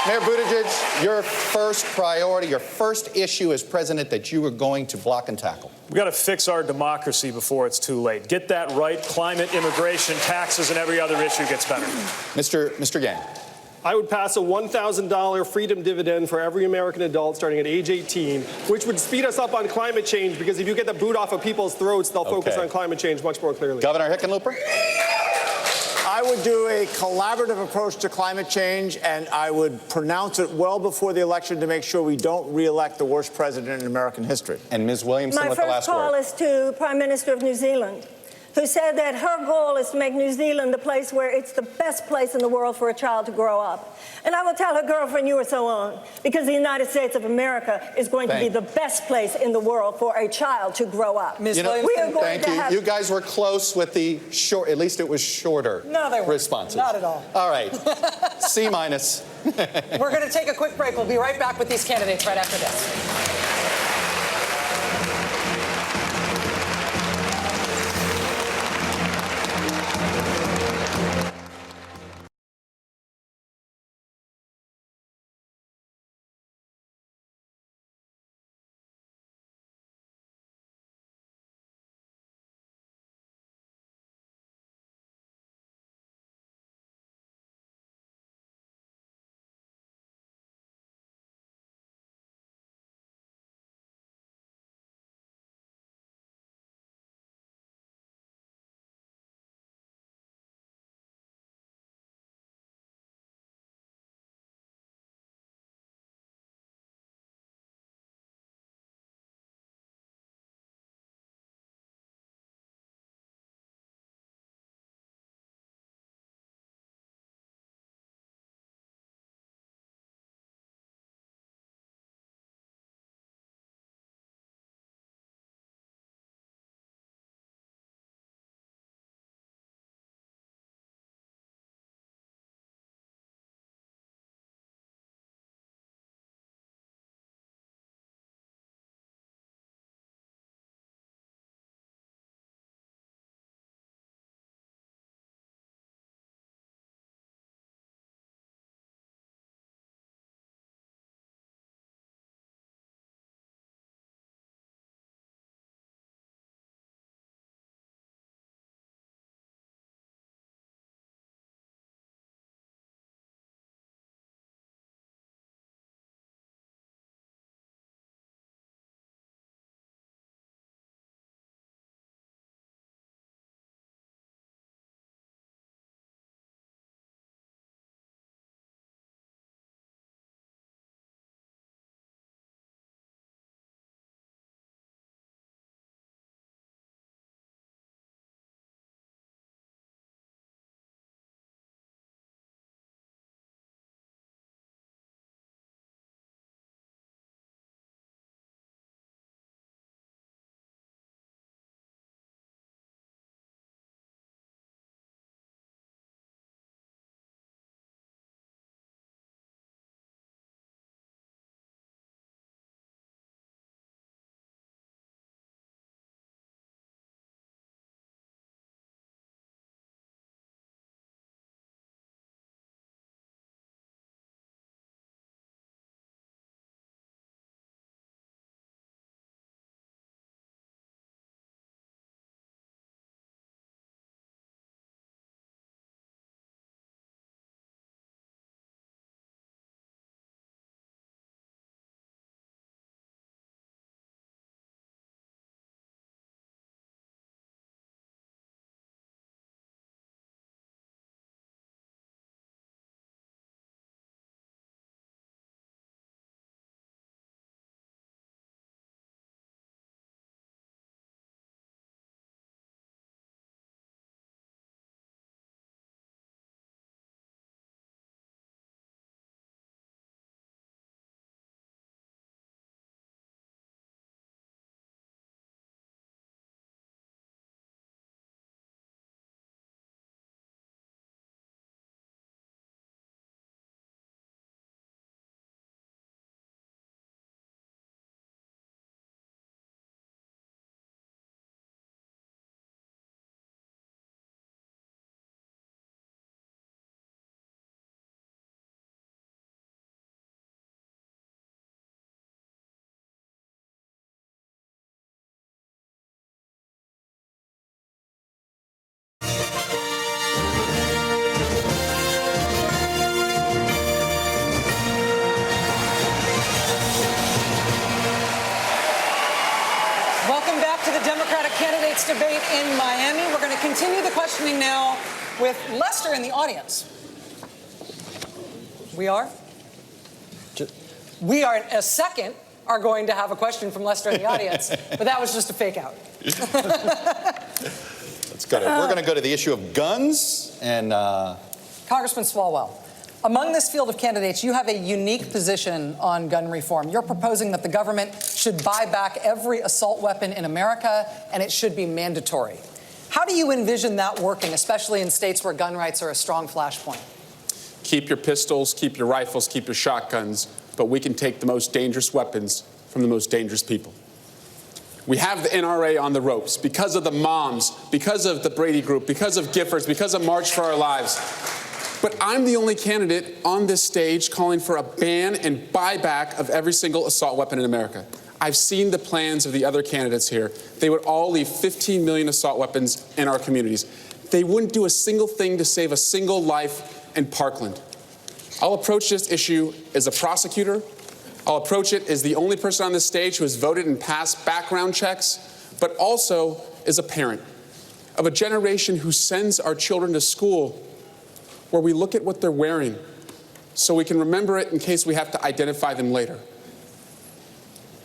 Mayor Buttigieg, your first priority, your first issue as president that you were going to block and tackle. We've got to fix our democracy before it's too late. Get that right. Climate, immigration, taxes, and every other issue gets better. Mr. Yang. I would pass a $1,000 freedom dividend for every American adult starting at age 18, which would speed us up on climate change, because if you get the boot off of people's throats, they'll focus on climate change much more clearly. Governor Hickenlooper? I would do a collaborative approach to climate change, and I would pronounce it well before the election to make sure we don't re-elect the worst president in American history. And Ms. Williamson with the last word. My first call is to Prime Minister of New Zealand, who said that her goal is to make New Zealand the place where it's the best place in the world for a child to grow up. And I will tell her girlfriend you are so on, because the United States of America is going to be the best place in the world for a child to grow up. Ms. Williamson, thank you. You guys were close with the short, at least it was shorter responses. Not at all. All right. C minus. We're going to take a quick break. We'll be right back with these candidates right after this. Welcome back to the Democratic candidates debate in Miami. We're going to continue the questioning now with Lester in the audience. We are in a second are going to have a question from Lester in the audience, but that was just a fake out. Let's go. We're going to go to the issue of guns and Congressman Swalwell, among this field of candidates, you have a unique position on gun reform. You're proposing that the government should buy back every assault weapon in America, and it should be mandatory. How do you envision that working, especially in states where gun rights are a strong flashpoint? Keep your pistols, keep your rifles, keep your shotguns, but we can take the most dangerous weapons from the most dangerous people. We have the NRA on the ropes because of the moms, because of the Brady Group, because of Giffords, because of March for Our Lives. But I'm the only candidate on this stage calling for a ban and buyback of every single assault weapon in America. I've seen the plans of the other candidates here. They would all leave 15 million assault weapons in our communities. They wouldn't do a single thing to save a single life in Parkland. I'll approach this issue as a prosecutor. I'll approach it as the only person on this stage who has voted and passed background checks, but also as a parent of a generation who sends our children to school where we look at what they're wearing so we can remember it in case we have to identify them later.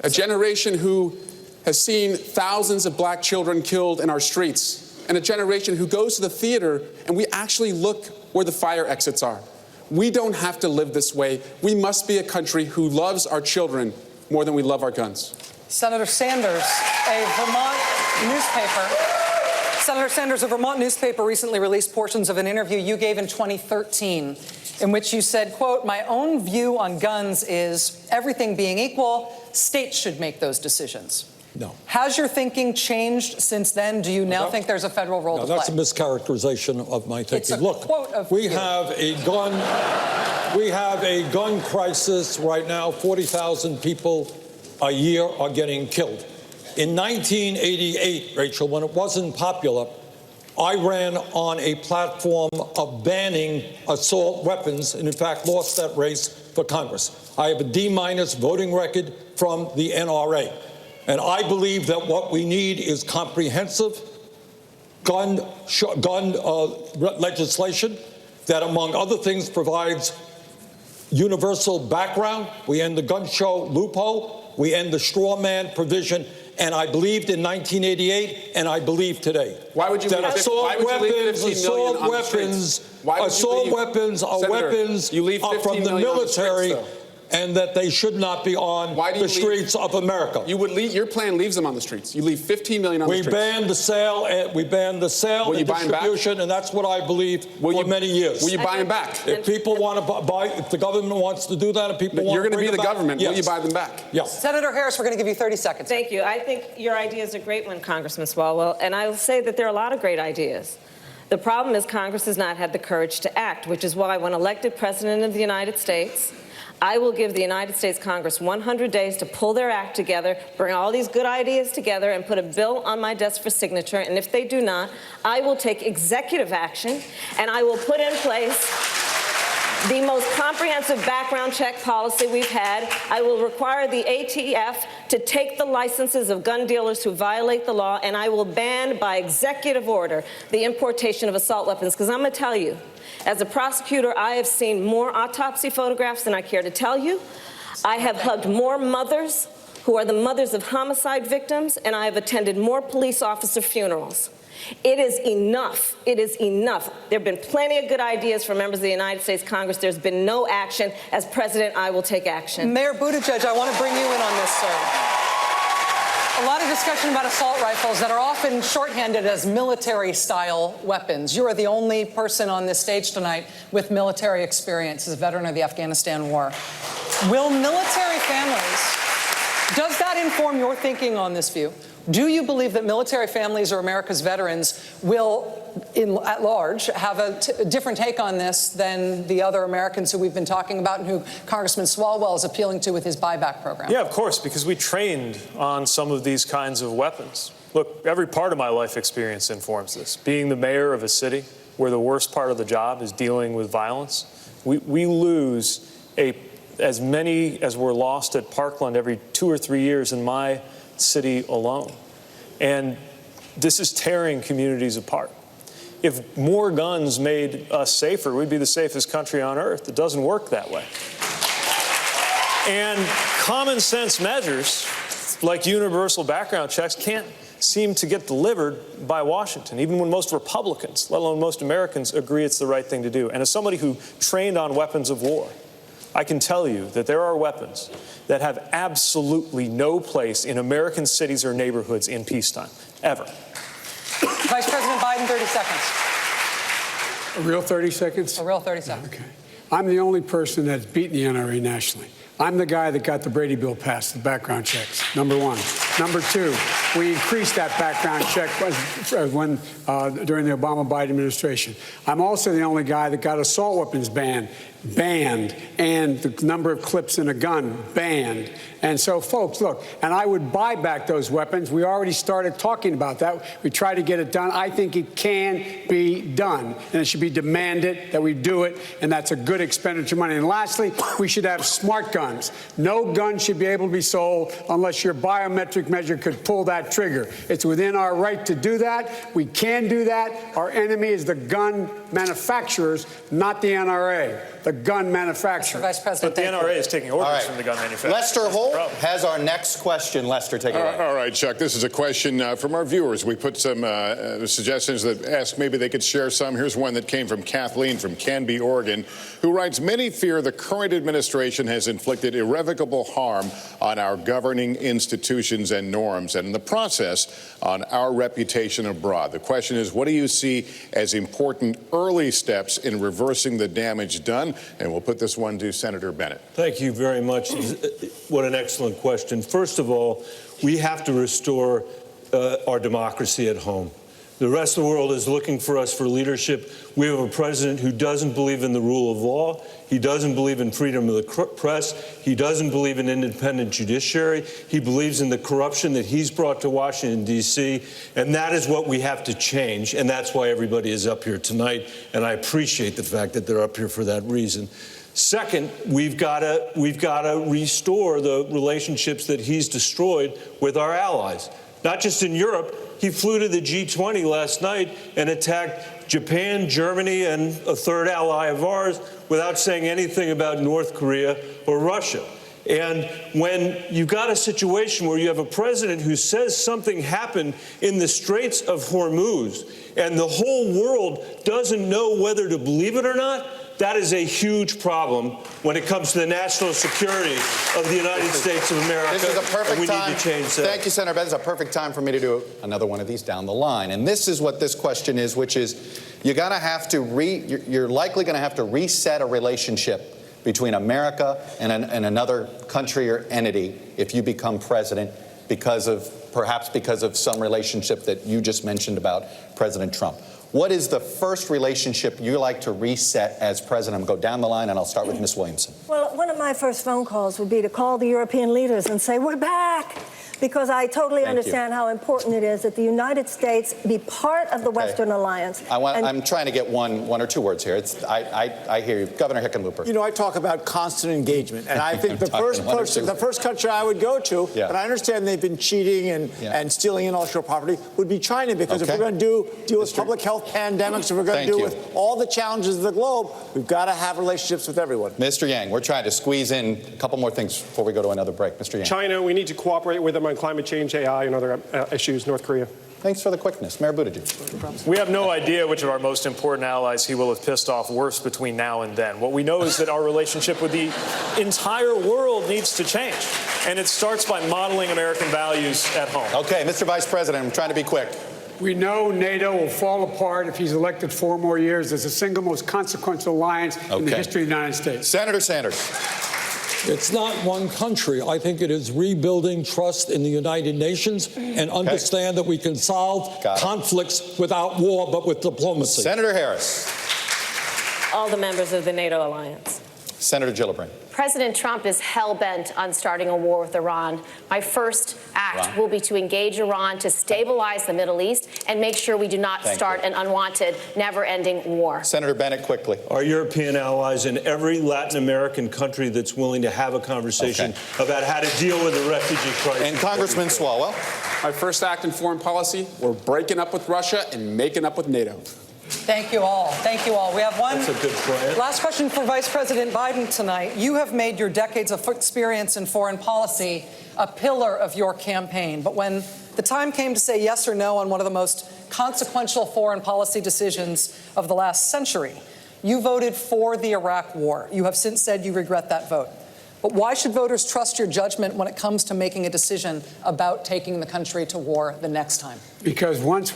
A generation who has seen thousands of black children killed in our streets, and a generation who goes to the theater and we actually look where the fire exits are. We don't have to live this way. We must be a country who loves our children more than we love our guns. Senator Sanders, a Vermont newspaper recently released portions of an interview you gave in 2013 in which you said, quote, "My own view on guns is everything being equal, states should make those decisions." No. Has your thinking changed since then? Do you now think there's a federal role to play? That's a mischaracterization of my thinking. It's a Look, quote of we you. have a gun crisis right now. 40,000 people a year are getting killed. In 1988, Rachel, when it wasn't popular, I ran on a platform of banning assault weapons and, in fact, lost that race for Congress. I have a D- voting record from the NRA. And I believe that what we need is comprehensive gun legislation that, among other things, provides universal background. We end the gun show loophole. We end the straw man provision. And I believed in 1988, and I believe today. Why would you leave 15 million on the streets? Assault weapons are weapons from the military, and that they should not be on the streets of America. Your plan leaves them on the streets. You leave 15 million on the streets. We banned the sale and distribution, and that's what I believe for many years. Will you buy them back? If people want to buy, if the government wants to do that, if people want to You're going to be the government. Yes. Will you buy them back? Yes. Senator Harris, we're going to give you 30 seconds. Thank you. I think your idea is a great one, Congressman Swalwell, and I will say that there are a lot of great ideas. The problem is Congress has not had the courage to act, which is why when elected President of the United States, I will give the United States Congress 100 days to pull their act together, bring all these good ideas together, and put a bill on my desk for signature. And if they do not, I will take executive action, and I will put in place the most comprehensive background check policy we've had. I will require the ATF to take the licenses of gun dealers who violate the law, and I will ban by executive order the importation of assault weapons. Because I'm going to tell you, as a prosecutor, I have seen more autopsy photographs than I care to tell you. I have hugged more mothers who are the mothers of homicide victims, and I have attended more police officer funerals. It is enough. It is enough. There have been plenty of good ideas from members of the United States Congress. There's been no action. As president, I will take action. Mayor Buttigieg, I want to bring you in on this, sir. A lot of discussion about assault rifles that are often shorthanded as military-style weapons. You are the only person on this stage tonight with military experience as a veteran of the Afghanistan war. Will military families, does that inform your thinking on this view? Do you believe that military families or America's veterans will, at large, have a different take on this than the other Americans who we've been talking about and who Congressman Swalwell is appealing to with his buyback program? Yeah, of course, because we trained on some of these kinds of weapons. Look, every part of my life experience informs this. Being the mayor of a city where the worst part of the job is dealing with violence, we lose as many as were lost at Parkland every 2 or 3 years in my city alone. And this is tearing communities apart. if more guns made us safer, we'd be the safest country on earth. It doesn't work that way. And common sense measures like universal background checks can't seem to get delivered by Washington, even when most Republicans, let alone most Americans, agree it's the right thing to do. And as somebody who trained on weapons of war, I can tell you that there are weapons that have absolutely no place in American cities or neighborhoods in peacetime, ever. Vice President Biden, 30 seconds. A real 30 seconds? A real 30 seconds. Okay. I'm the only person that's beaten the NRA nationally. I'm the guy that got the Brady bill passed, the background checks, number one. Number two, we increased that background check during the Obama-Biden administration. I'm also the only guy that got assault weapons banned, and the number of clips in a gun banned. And so, folks, look, and I would buy back those weapons. We already started talking about that. We tried to get it done. I think it can be done, and it should be demanded that we do it, and that's a good expenditure of money. And lastly, we should have smart guns. No gun should be able to be sold unless your biometric measure could pull that trigger. It's within our right to do that. We can do that. Our enemy is the gun manufacturers, not the NRA. The gun manufacturer. Vice President, but the NRA is taking orders from the gun manufacturer. Lester Holt has our next question. Lester, take it away. All right, Chuck, this is a question from our viewers. We put some suggestions that ask maybe they could share some. Here's one that came from Kathleen from Canby, Oregon, who writes, many fear the current administration has inflicted irrevocable harm on our governing institutions and norms, and in the process, on our reputation abroad. The question is, what do you see as important early steps in reversing the damage done? And we'll put this one to Senator Bennett. Thank you very much. What an excellent question. First of all, we have to restore our democracy at home. The rest of the world is looking for us for leadership. We have a president who doesn't believe in the rule of law. He doesn't believe in freedom of the press. He doesn't believe in independent judiciary. He believes in the corruption that he's brought to Washington, D.C., and that is what we have to change, and that's why everybody is up here tonight, and I appreciate the fact that they're up here for that reason. Second, we've got to restore the relationships that he's destroyed with our allies, not just in Europe. He flew to the G20 last night and attacked Japan, Germany, and a third ally of ours without saying anything about North Korea or Russia. And when you've got a situation where you have a president who says something happened in the Straits of Hormuz and the whole world doesn't know whether to believe it or not, that is a huge problem when it comes to the national security of the United States of America. This is a perfect time. We need to change that. Thank you, Senator Bennett. It's a perfect time for me to do another one of these down the line. And this is what this question is, which is you're likely going to have to reset a relationship between America and another country or entity if you become president perhaps because of some relationship that you just mentioned about President Trump. What is the first relationship you like to reset as president? I'm going to go down the line, and I'll start with Ms. Williamson. Well, one of my first phone calls would be to call the European leaders and say, we're back. Because I totally understand how important it is that the United States be part of the Western Alliance. I'm trying to get one or two words here. I hear you. Governor Hickenlooper. You know, I talk about constant engagement, and I think the first country I would go to, and I understand they've been cheating and stealing intellectual property, would be China, because if we're going to deal with public health pandemics, if we're going to deal with all the challenges of the globe, we've got to have relationships with everyone. Mr. Yang, we're trying to squeeze in a couple more things before we go to another break. Mr. Yang. China, we need to cooperate with them on climate change, AI, and other issues. North Korea. Thanks for the quickness. Mayor Buttigieg. We have no idea which of our most important allies he will have pissed off worse between now and then. What we know is that our relationship with the entire world needs to change. And it starts by modeling American values at home. Okay, Mr. Vice President, I'm trying to be quick. We know NATO will fall apart if he's elected 4 more years as the single most consequential alliance in the history of the United States. Senator Sanders. It's not one country. I think it is rebuilding trust in the United Nations and understand that we can solve conflicts without war, but with diplomacy. Senator Harris. All the members of the NATO alliance. Senator Gillibrand. President Trump is hell-bent on starting a war with Iran. My first act will be to engage Iran to stabilize the Middle East and make sure we do not start an unwanted, never-ending war. Senator Bennett, quickly. Our European allies and every Latin American country that's willing to have a conversation about how to deal with the refugee crisis. And Congressman Swalwell. My first act in foreign policy, we're breaking up with Russia and making up with NATO. Thank you all. Thank you all. We have one That's a good plan. last question for Vice President Biden tonight. You have made your decades of experience in foreign policy a pillar of your campaign. But when the time came to say yes or no on one of the most consequential foreign policy decisions of the last century, you voted for the Iraq war. You have since said you regret that vote. But why should voters trust your judgment when it comes to making a decision about taking the country to war the next time? Because once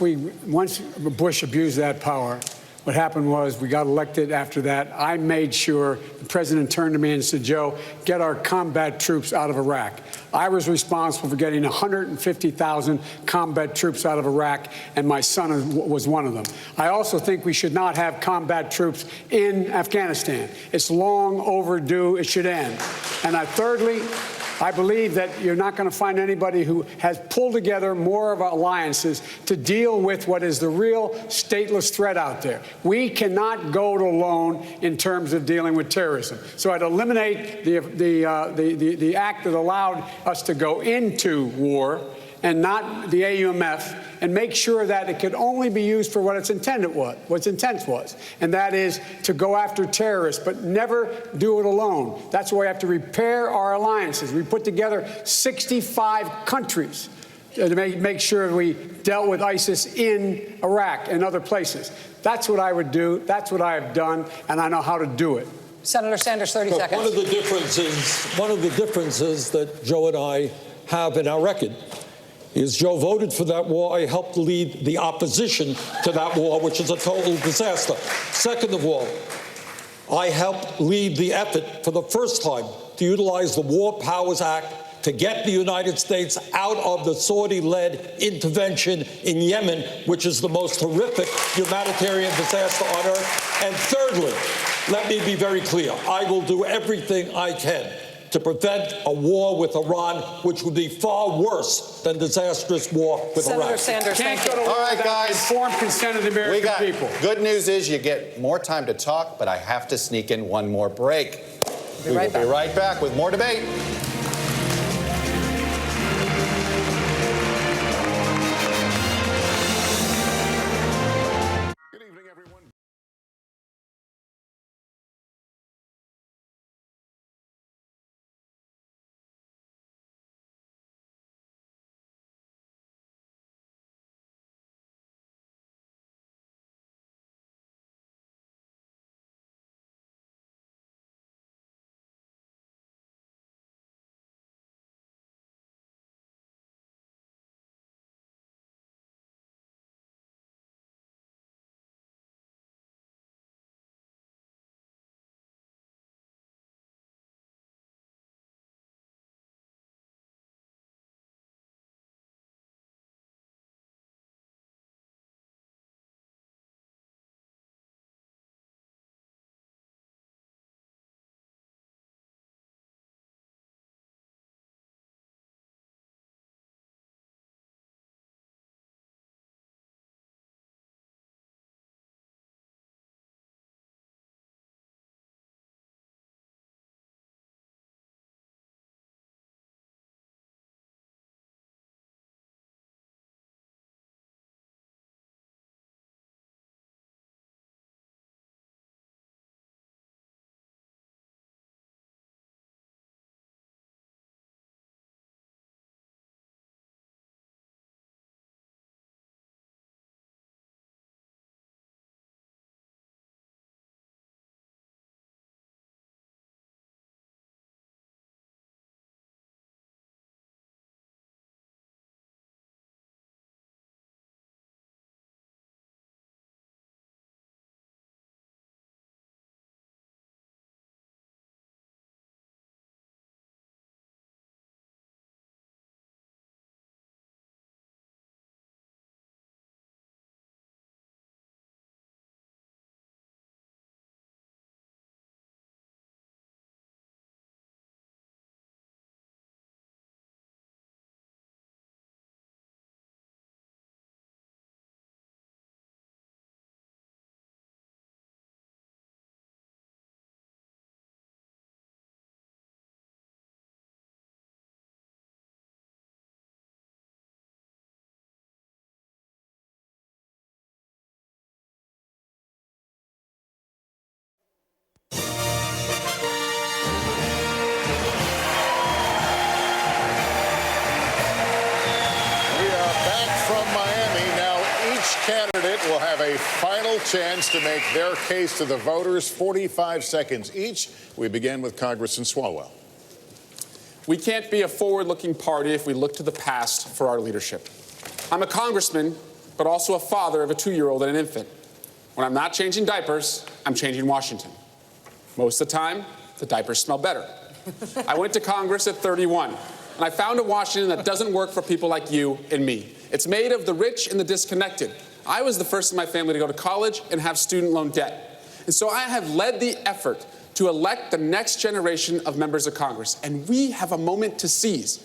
Bush abused that power, what happened was we got elected after that. I made sure the president turned to me and said, Joe, get our combat troops out of Iraq. I was responsible for getting 150,000 combat troops out of Iraq, and my son was one of them. I also think we should not have combat troops in Afghanistan. It's long overdue. It should end. And thirdly, I believe that you're not going to find anybody who has pulled together more of alliances to deal with what is the real stateless threat out there. We cannot go it alone in terms of dealing with terrorism. So I'd eliminate the act that allowed us to go into war and not the AUMF, and make sure that it could only be used for what its intent was, and that is to go after terrorists, but never do it alone. That's why we have to repair our alliances. We put together 65 countries to make sure we dealt with ISIS in Iraq and other places. That's what I would do. That's what I have done, and I know how to do it. Senator Sanders, 30 seconds. One of the differences that Joe and I have in our record is Joe voted for that war. I helped lead the opposition to that war, which is a total disaster. Second of all, I helped lead the effort for the first time to utilize the War Powers Act to get the United States out of the Saudi-led intervention in Yemen, which is the most horrific humanitarian disaster on earth. And thirdly, let me be very clear. I will do everything I can to prevent a war with Iran, which would be far worse than disastrous war with Iraq. Senator Sanders, thank you. All right, guys. Informed consent of the American people. Good news is you get more time to talk, but I have to sneak in one more break. We will be right back with more debate. a final chance to make their case to the voters. 45 seconds each. We begin with Congressman Swalwell. We can't be a forward-looking party if we look to the past for our leadership. I'm a congressman, but also a father of a 2-year-old and an infant. When I'm not changing diapers, I'm changing Washington. Most of the time, the diapers smell better. I went to Congress at 31, and I found a Washington that doesn't work for people like you and me. It's made of the rich and the disconnected. I was the first in my family to go to college and have student loan debt. And so I have led the effort to elect the next generation of members of Congress, and we have a moment to seize.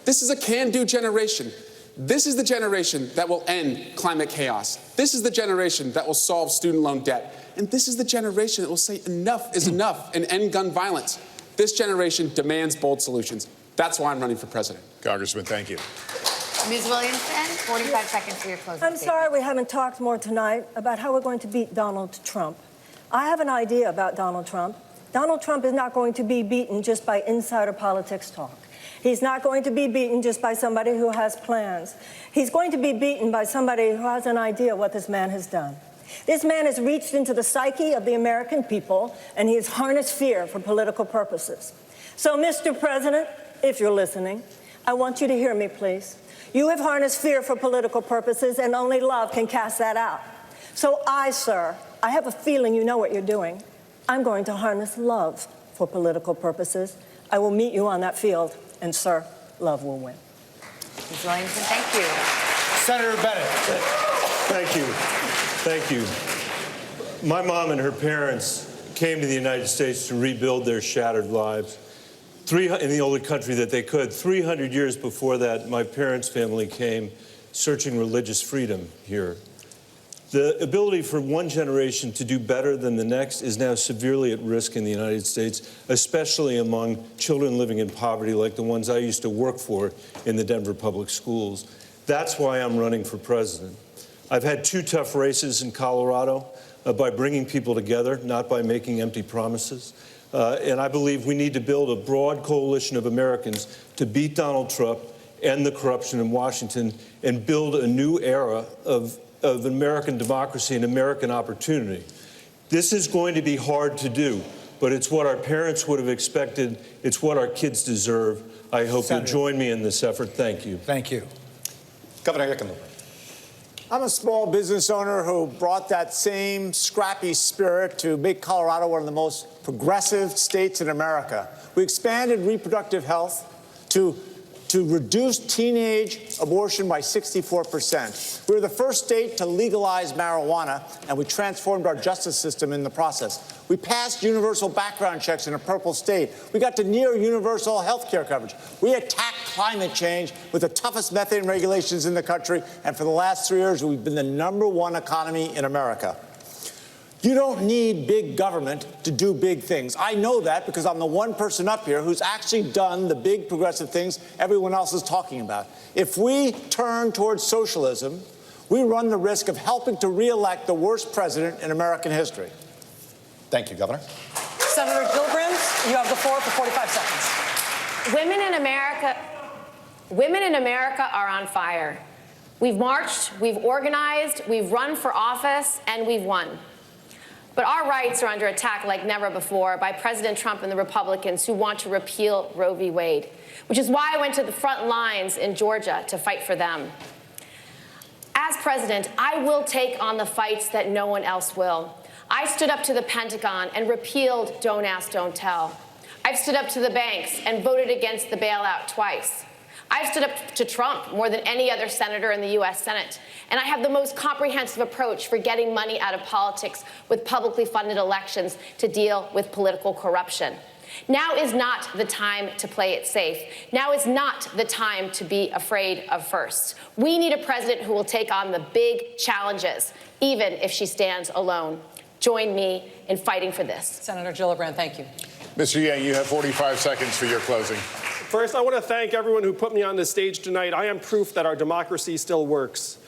This is a can-do generation. This is the generation that will end climate chaos. This is the generation that will solve student loan debt. And this is the generation that will say enough is enough and end gun violence. This generation demands bold solutions. That's why I'm running for president. Congressman, thank you. Ms. Williamson, 45 seconds for your closing I'm sorry we haven't talked more tonight about how we're going to beat Donald Trump. I have an idea about Donald Trump. Donald Trump is not going to be beaten just by insider politics talk. He's not going to be beaten just by somebody who has plans. He's going to be beaten by somebody who has an idea what this man has done. This man has reached into the psyche of the American people, and he has harnessed fear for political purposes. So, Mr. President, if you're listening, I want you to hear me, please. You have harnessed fear for political purposes, and only love can cast that out. So sir, I have a feeling you know what you're doing. I'm going to harness love for political purposes. I will meet you on that field, and, sir, love will win. Ms. Williamson, thank you. Senator Bennett. Thank you. Thank you. My mom and her parents came to the United States to rebuild their shattered lives in the only country that they could. 300 years before that, my parents' family came searching religious freedom here. The ability for one generation to do better than the next is now severely at risk in the United States, especially among children living in poverty like the ones I used to work for in the Denver public schools. That's why I'm running for president. I've had 2 tough races in Colorado by bringing people together, not by making empty promises. And I believe we need to build a broad coalition of Americans to beat Donald Trump, end the corruption in Washington, and build a new era of American democracy and American opportunity. This is going to be hard to do, but it's what our parents would have expected. It's what our kids deserve. I hope you'll join me in this effort. Thank you. Thank you. Governor Hickenlooper. I'm a small business owner who brought that same scrappy spirit to make Colorado one of the most progressive states in America. We expanded reproductive health to reduce teenage abortion by 64%. We were the first state to legalize marijuana, and we transformed our justice system in the process. We passed universal background checks in a purple state. We got to near universal health care coverage. We attacked climate change with the toughest methane regulations in the country, and for the last 3 years, we've been the #1 economy in America. You don't need big government to do big things. I know that because I'm the one person up here who's actually done the big progressive things everyone else is talking about. If we turn towards socialism, we run the risk of helping to re-elect the worst president in American history. Thank you, Governor. Senator Gillibrand, you have the floor for 45 seconds. Women in America are on fire. We've marched, we've organized, we've run for office, and we've won. But our rights are under attack like never before by President Trump and the Republicans who want to repeal Roe v. Wade, which is why I went to the front lines in Georgia to fight for them. As president, I will take on the fights that no one else will. I stood up to the Pentagon and repealed Don't Ask, Don't Tell. I've stood up to the banks and voted against the bailout twice. I've stood up to Trump more than any other senator in the U.S. Senate, and I have the most comprehensive approach for getting money out of politics with publicly funded elections to deal with political corruption. Now is not the time to play it safe. Now is not the time to be afraid of firsts. We need a president who will take on the big challenges, even if she stands alone. Join me in fighting for this. Senator Gillibrand, thank you. Mr. Yang, you have 45 seconds for your closing. First, I want to thank everyone who put me on this stage tonight. I am proof that our democracy still works.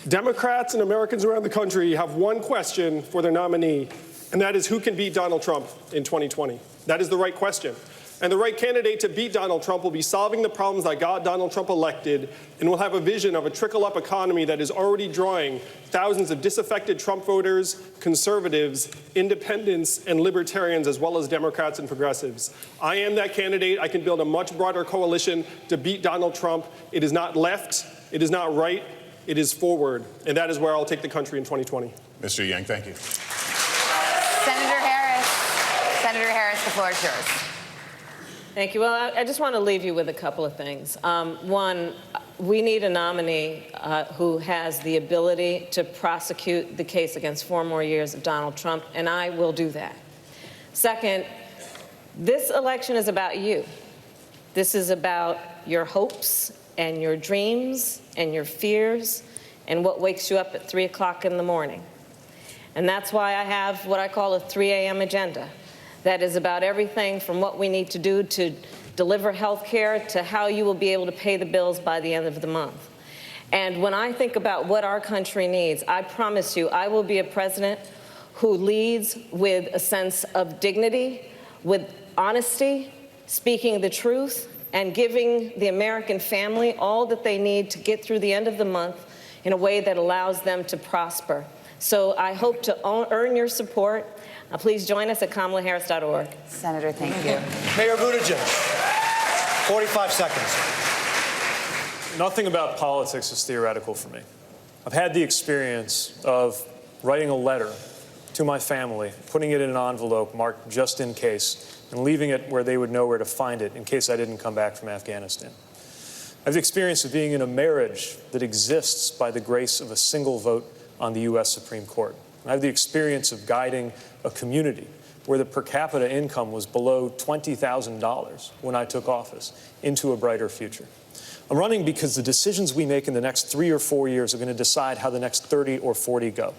Democrats and Americans around the country have one question for their nominee, and that is who can beat Donald Trump in 2020? That is the right question. And the right candidate to beat Donald Trump will be solving the problems that got Donald Trump elected and will have a vision of a trickle-up economy that is already drawing thousands of disaffected Trump voters, conservatives, independents, and libertarians, as well as Democrats and progressives. I am that candidate. I can build a much broader coalition to beat Donald Trump. It is not left. It is not right. It is forward. And that is where I'll take the country in 2020. Mr. Yang, thank you. Senator Harris, the floor is yours. Thank you. Well, I just want to leave you with a couple of things. One, we need a nominee who has the ability to prosecute the case against 4 more years of Donald Trump, and I will do that. Second, this election is about you. This is about your hopes and your dreams and your fears and what wakes you up at 3 o'clock in the morning. And that's why I have what I call a 3 a.m. agenda. That is about everything from what we need to do to deliver health care to how you will be able to pay the bills by the end of the month. And when I think about what our country needs, I promise you I will be a president who leads with a sense of dignity, with honesty, speaking the truth, and giving the American family all that they need to get through the end of the month in a way that allows them to prosper. So I hope to earn your support. Please join us at KamalaHarris.org. Senator, thank you. Mayor Buttigieg, 45 seconds. Nothing about politics is theoretical for me. I've had the experience of writing a letter to my family, putting it in an envelope marked just in case, and leaving it where they would know where to find it in case I didn't come back from Afghanistan. I have the experience of being in a marriage that exists by the grace of a single vote on the U.S. Supreme Court. I have the experience of guiding a community where the per capita income was below $20,000 when I took office into a brighter future. I'm running because the decisions we make in the next 3 or 4 years are going to decide how the next 30 or 40 go.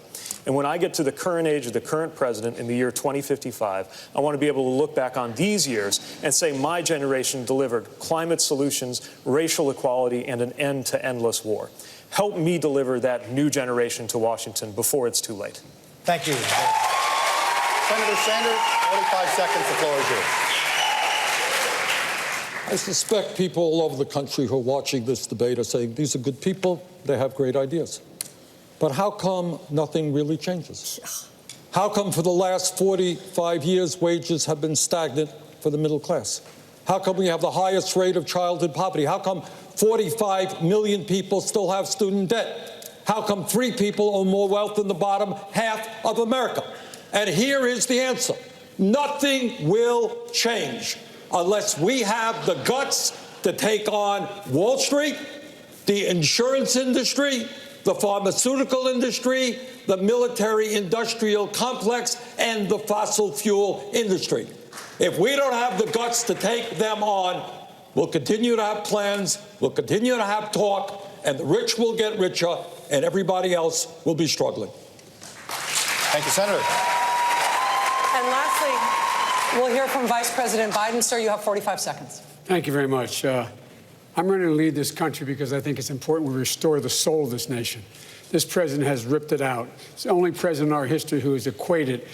And when I get to the current age of the current president in the year 2055, I want to be able to look back on these years and say my generation delivered climate solutions, racial equality, and an end to endless war. Help me deliver that new generation to Washington before it's too late. Thank you. Senator Sanders, 45 seconds, the floor is yours. I suspect people all over the country who are watching this debate are saying, these are good people, they have great ideas. But how come nothing really changes? How come for the last 45 years wages have been stagnant for the middle class? How come we have the highest rate of childhood poverty? How come 45 million people still have student debt? How come 3 people own more wealth than the bottom half of America? And here is the answer. Nothing will change unless we have the guts to take on Wall Street, the insurance industry, the pharmaceutical industry, the military-industrial complex, and the fossil fuel industry. If we don't have the guts to take them on, we'll continue to have plans, we'll continue to have talk, and the rich will get richer, and everybody else will be struggling. Thank you, Senator. And lastly, we'll hear from Vice President Biden. Sir, you have 45 seconds. Thank you very much. I'm running to lead this country because I think it's important we restore the soul of this nation. This president has ripped it out. It's the only president in our history who has equated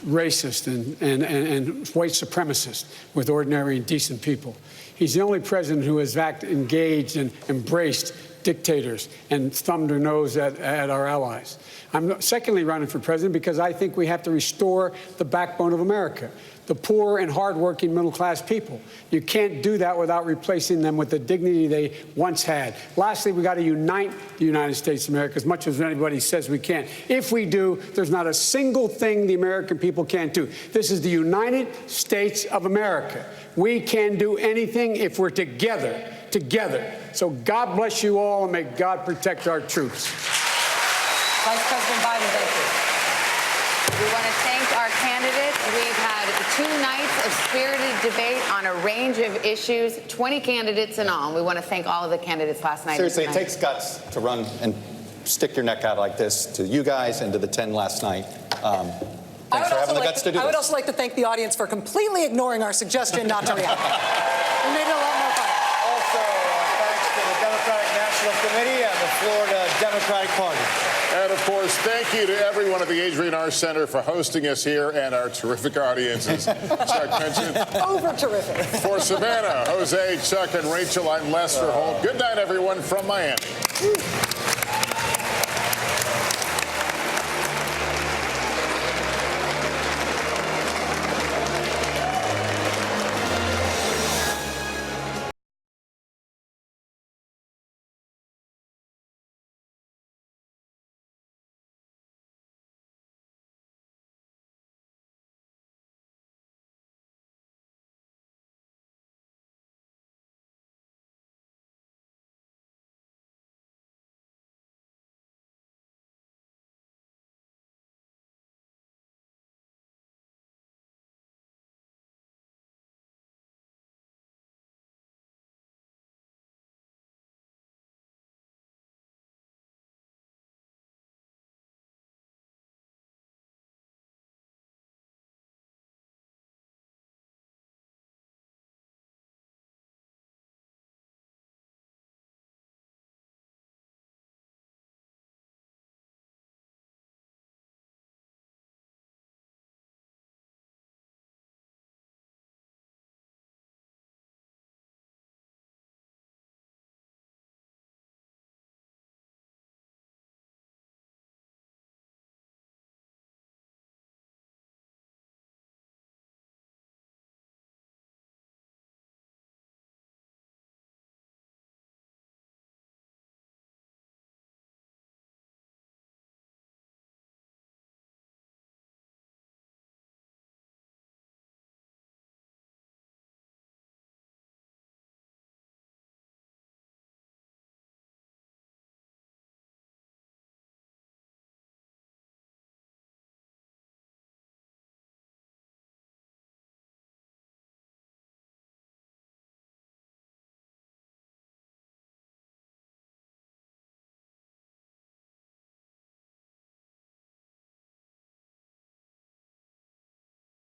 racist and white supremacist with ordinary and decent people. He's the only president who has engaged and embraced dictators and thumbed their nose at our allies. I'm secondly running for president because I think we have to restore the backbone of America, the poor and hardworking middle-class people. You can't do that without replacing them with the dignity they once had. Lastly, we got to unite the United States of America as much as anybody says we can. If we do, there's not a single thing the American people can't do. This is the United States of America. We can do anything if we're together. So God bless you all, and may God protect our troops. Vice President Biden, thank you. We want to thank our candidates. We've had 2 nights of spirited debate on a range of issues, 20 candidates in all. We want to thank all of the candidates last night. Seriously, it takes guts to run and stick your neck out like this to you guys and to the 10 last night. Thanks for having the guts to do this. I would also like to thank the audience for completely ignoring our suggestion not to react. We made it a lot more fun. Also, thanks to the Democratic National National Committee and the Florida Democratic Party. And, of course, thank you to everyone at the Adrienne R. Center for hosting us here and our terrific audiences. Chuck mentioned. Over terrific. For Savannah, Jose, Chuck, and Rachel, I'm Lester Holt. Good night, everyone, from Miami.